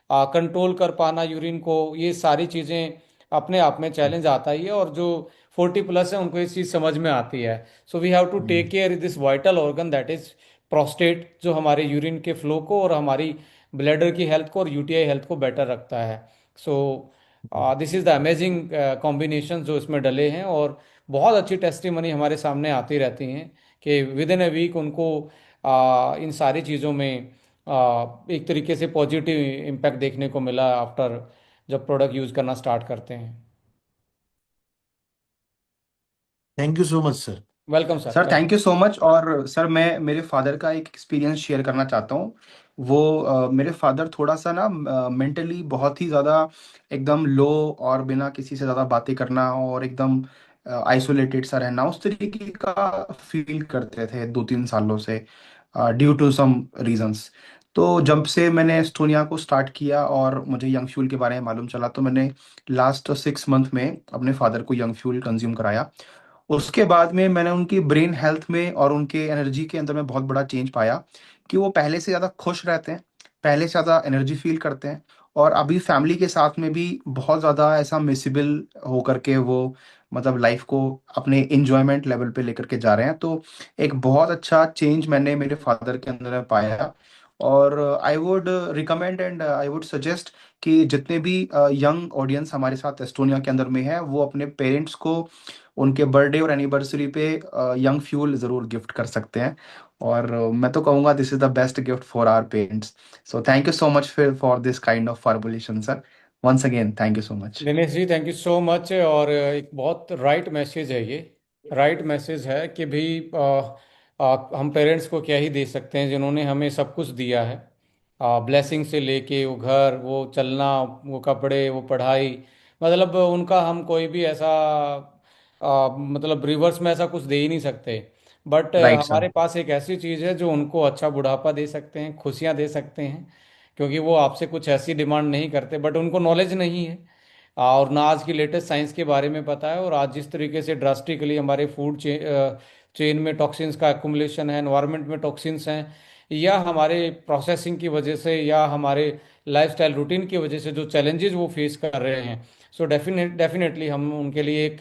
[SPEAKER 1] कंट्रोल कर पाना, यूरिन को, ये सारी चीजें अपने आप में चैलेंज आता ही है। और जो 40 प्लस है उनको ये चीज समझ में आती है। So we have to take care this vital organ that is prostate, जो हमारे यूरिन के फ्लो को और हमारी ब्लैडर की हेल्थ को और यूटीआई हेल्थ को बेटर रखता है। So this is the amazing combination जो इसमें डले हैं। और बहुत अच्छी टेस्टिमनी हमारे सामने आती रहती हैं कि विद इन ए वीक उनको इन सारी चीज़ों में एक तरीके से पॉजिटिव इम्पैक्ट देखने को मिला आफ्टर जब प्रोडक्ट यूज़ करना स्टार्ट करते हैं।
[SPEAKER 7] Thank you so much sir.
[SPEAKER 1] Welcome sir,
[SPEAKER 8] sir
[SPEAKER 1] welcome.
[SPEAKER 8] Thank you so much. और सर मैं मेरे फादर का एक एक्सपीरियंस शेयर करना चाहता हूँ। वो मेरे फादर थोड़ा सा ना मेंटली बहुत ही ज़्यादा एकदम लो, और बिना किसी से ज़्यादा बातें करना और एकदम आइसोलेटेड सा रहना, उस तरीके का फील करते थे 2-3 सालों से, ड्यू टू सम रीजंस। तो जब से मैंने एस्टोनिया को स्टार्ट किया और मुझे यंग फ्यूल के बारे में मालूम चला, तो मैंने लास्ट 6 मंथ में अपने फादर को यंग फ्यूल कंज्यूम कराया। उसके बाद में मैंने उनकी ब्रेन हेल्थ में और उनके एनर्जी के अंदर में बहुत बड़ा चेंज पाया, कि वो पहले से ज़्यादा खुश रहते हैं, पहले से ज़्यादा एनर्जी फील करते हैं। और अभी फैमिली के साथ में भी बहुत ज़्यादा ऐसा मिसेबल होकर के वो मतलब लाइफ को अपने इंजॉयमेंट लेवल पे लेकर के जा रहे हैं। तो एक बहुत अच्छा चेंज मैंने मेरे फादर के अंदर में पाया। और I would recommend and I would suggest कि जितने भी यंग ऑडियंस हमारे साथ एस्टोनिया के अंदर में है, वो अपने पेरेंट्स को उनके बर्थडे और एनिवर्सरी पे यंग फ्यूल ज़रूर गिफ्ट कर सकते हैं। और मैं तो कहूँगा this is the best gift for our parents. So thank you so much for this kind of formulation sir. Once again thank you so much.
[SPEAKER 1] Dinesh ji, thank you so much. और एक बहुत राइट मैसेज है ये। राइट मैसेज है कि भाई हम पेरेंट्स को क्या ही दे सकते हैं जिन्होंने हमें सब कुछ दिया है, ब्लेसिंग से लेके वो घर, वो चलना, वो कपड़े, वो पढ़ाई। मतलब उनका हम कोई भी ऐसा मतलब रिवर्स में ऐसा कुछ दे ही नहीं सकते। बट
[SPEAKER 8] राइट
[SPEAKER 1] हमारे
[SPEAKER 8] सर।
[SPEAKER 1] पास एक ऐसी चीज़ है जो उनको अच्छा बुढ़ापा दे सकते हैं, खुशियाँ दे सकते हैं, क्योंकि वो आपसे कुछ ऐसी डिमांड नहीं करते, बट उनको नॉलेज नहीं है और ना आज की लेटेस्ट साइंस के बारे में पता है। और आज जिस तरीके से ड्रास्टिकली हमारे फूड चेन में टॉक्सिन्स का एक्युमुलेशन है, एनवायरनमेंट में टॉक्सिन्स हैं, या हमारे प्रोसेसिंग की वजह से या हमारे लाइफस्टाइल रूटीन की वजह से जो चैलेंजेस वो फेस कर रहे हैं, सो डेफिनेटली हम उनके लिए एक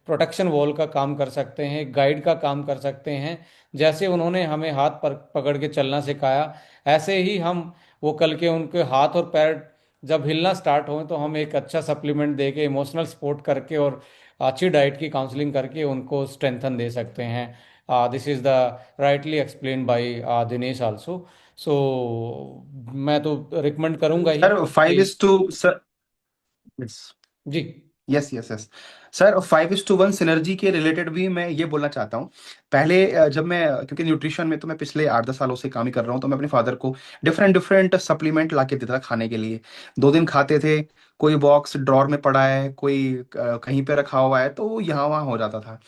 [SPEAKER 1] प्रोटेक्शन वॉल का काम कर सकते हैं, एक गाइड का काम कर सकते हैं। जैसे उन्होंने हमें हाथ पर पकड़ के चलना सिखाया, ऐसे ही हम वो कल के उनके हाथ और पैर जब हिलना स्टार्ट हो तो हम एक अच्छा सप्लीमेंट दे के, इमोशनल सपोर्ट करके और अच्छी डाइट की काउंसलिंग करके उनको स्ट्रेंथन दे सकते हैं। This is the rightly explain by Dinesh also. So मैं तो रिकमेंड करूंगा ही
[SPEAKER 8] सर फाइव
[SPEAKER 1] कि
[SPEAKER 8] इज टू सर।
[SPEAKER 1] जी।
[SPEAKER 8] Yes yes yes. Sir 5:1 synergy के रिलेटेड भी मैं ये बोलना चाहता हूँ। पहले जब मैं, क्योंकि न्यूट्रिशन में तो मैं पिछले 8-10 सालों से काम ही कर रहा हूँ, तो मैं अपने फादर को डिफरेंट डिफरेंट सप्लीमेंट ला के देता था खाने के लिए। 2 दिन खाते थे, कोई बॉक्स ड्रॉर में पड़ा है, कोई कहीं पे रखा हुआ है, तो वो यहाँ वहाँ हो जाता था।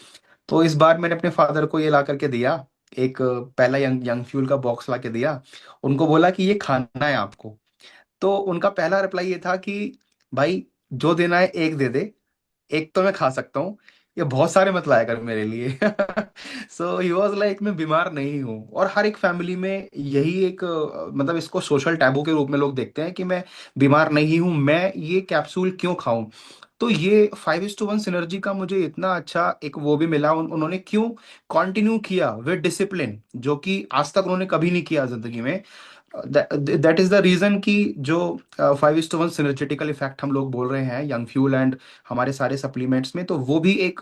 [SPEAKER 8] तो इस बार मैंने अपने फादर को ये ला करके दिया, एक पहला यंग यंग फ्यूल का बॉक्स ला के दिया। उनको बोला कि ये खाना है आपको। तो उनका पहला रिप्लाई ये था कि भाई जो देना है एक दे दे, एक तो मैं खा सकता हूँ, ये बहुत सारे मत लाया कर मेरे लिए। सो ही वॉज लाइक मैं बीमार नहीं हूँ। और हर एक फैमिली में यही एक मतलब इसको सोशल टैबू के रूप में लोग देखते हैं कि मैं बीमार नहीं हूँ, मैं ये कैप्सूल क्यों खाऊं। तो ये 5:1 सिनर्जी का मुझे इतना अच्छा एक वो भी मिला, उन्होंने क्यों कंटिन्यू किया विद डिसिप्लिन, जो कि आज तक उन्होंने कभी नहीं किया जिंदगी में। दैट इज द रीजन कि जो 5:1 सिनर्जेटिकल इफेक्ट हम लोग बोल रहे हैं यंग फ्यूल एंड हमारे सारे सप्लीमेंट्स में, तो वो भी एक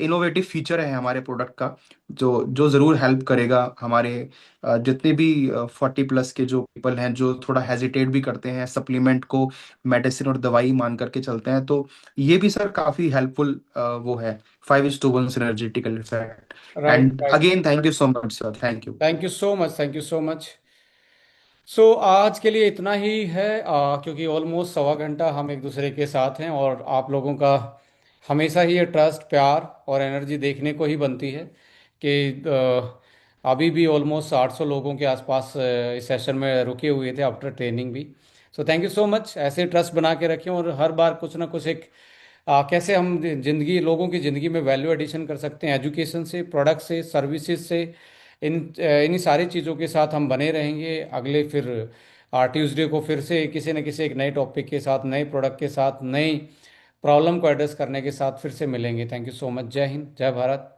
[SPEAKER 8] इनोवेटिव फीचर है हमारे प्रोडक्ट का, जो जो जरूर हेल्प करेगा हमारे जितने भी 40+ के जो पीपल हैं जो थोड़ा हेजिटेट भी करते हैं सप्लीमेंट को मेडिसिन और दवाई मान करके चलते हैं, तो ये भी सर काफी हेल्पफुल वो है 5:1 synergetical effect.
[SPEAKER 1] Right,
[SPEAKER 8] and
[SPEAKER 1] right.
[SPEAKER 8] Again thank you so much sir, thank you.
[SPEAKER 1] Thank you so much, thank you so much. So आज के लिए इतना ही है, क्योंकि ऑलमोस्ट सवा घंटा हम एक दूसरे के साथ हैं, और आप लोगों का हमेशा ही ये ट्रस्ट, प्यार और एनर्जी देखने को ही बनती है कि अभी भी ऑलमोस्ट 800 लोगों के आसपास इस सेशन में रुके हुए थे आफ्टर ट्रेनिंग भी। सो थैंक यू सो मच। ऐसे ट्रस्ट बना के रखें, और हर बार कुछ ना कुछ एक कैसे हम जिंदगी, लोगों की ज़िंदगी में वैल्यू एडिशन कर सकते हैं, एजुकेशन से, प्रोडक्ट से, सर्विसेज से, इन्हीं सारी चीज़ों के साथ हम बने रहेंगे। अगले फिर ट्यूसडे को फिर से किसी न किसी एक नए टॉपिक के साथ, नए प्रोडक्ट के साथ, नई प्रॉब्लम को एड्रेस करने के साथ फिर से मिलेंगे। Thank you so much. जय हिंद, जय भारत,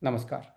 [SPEAKER 1] नमस्कार।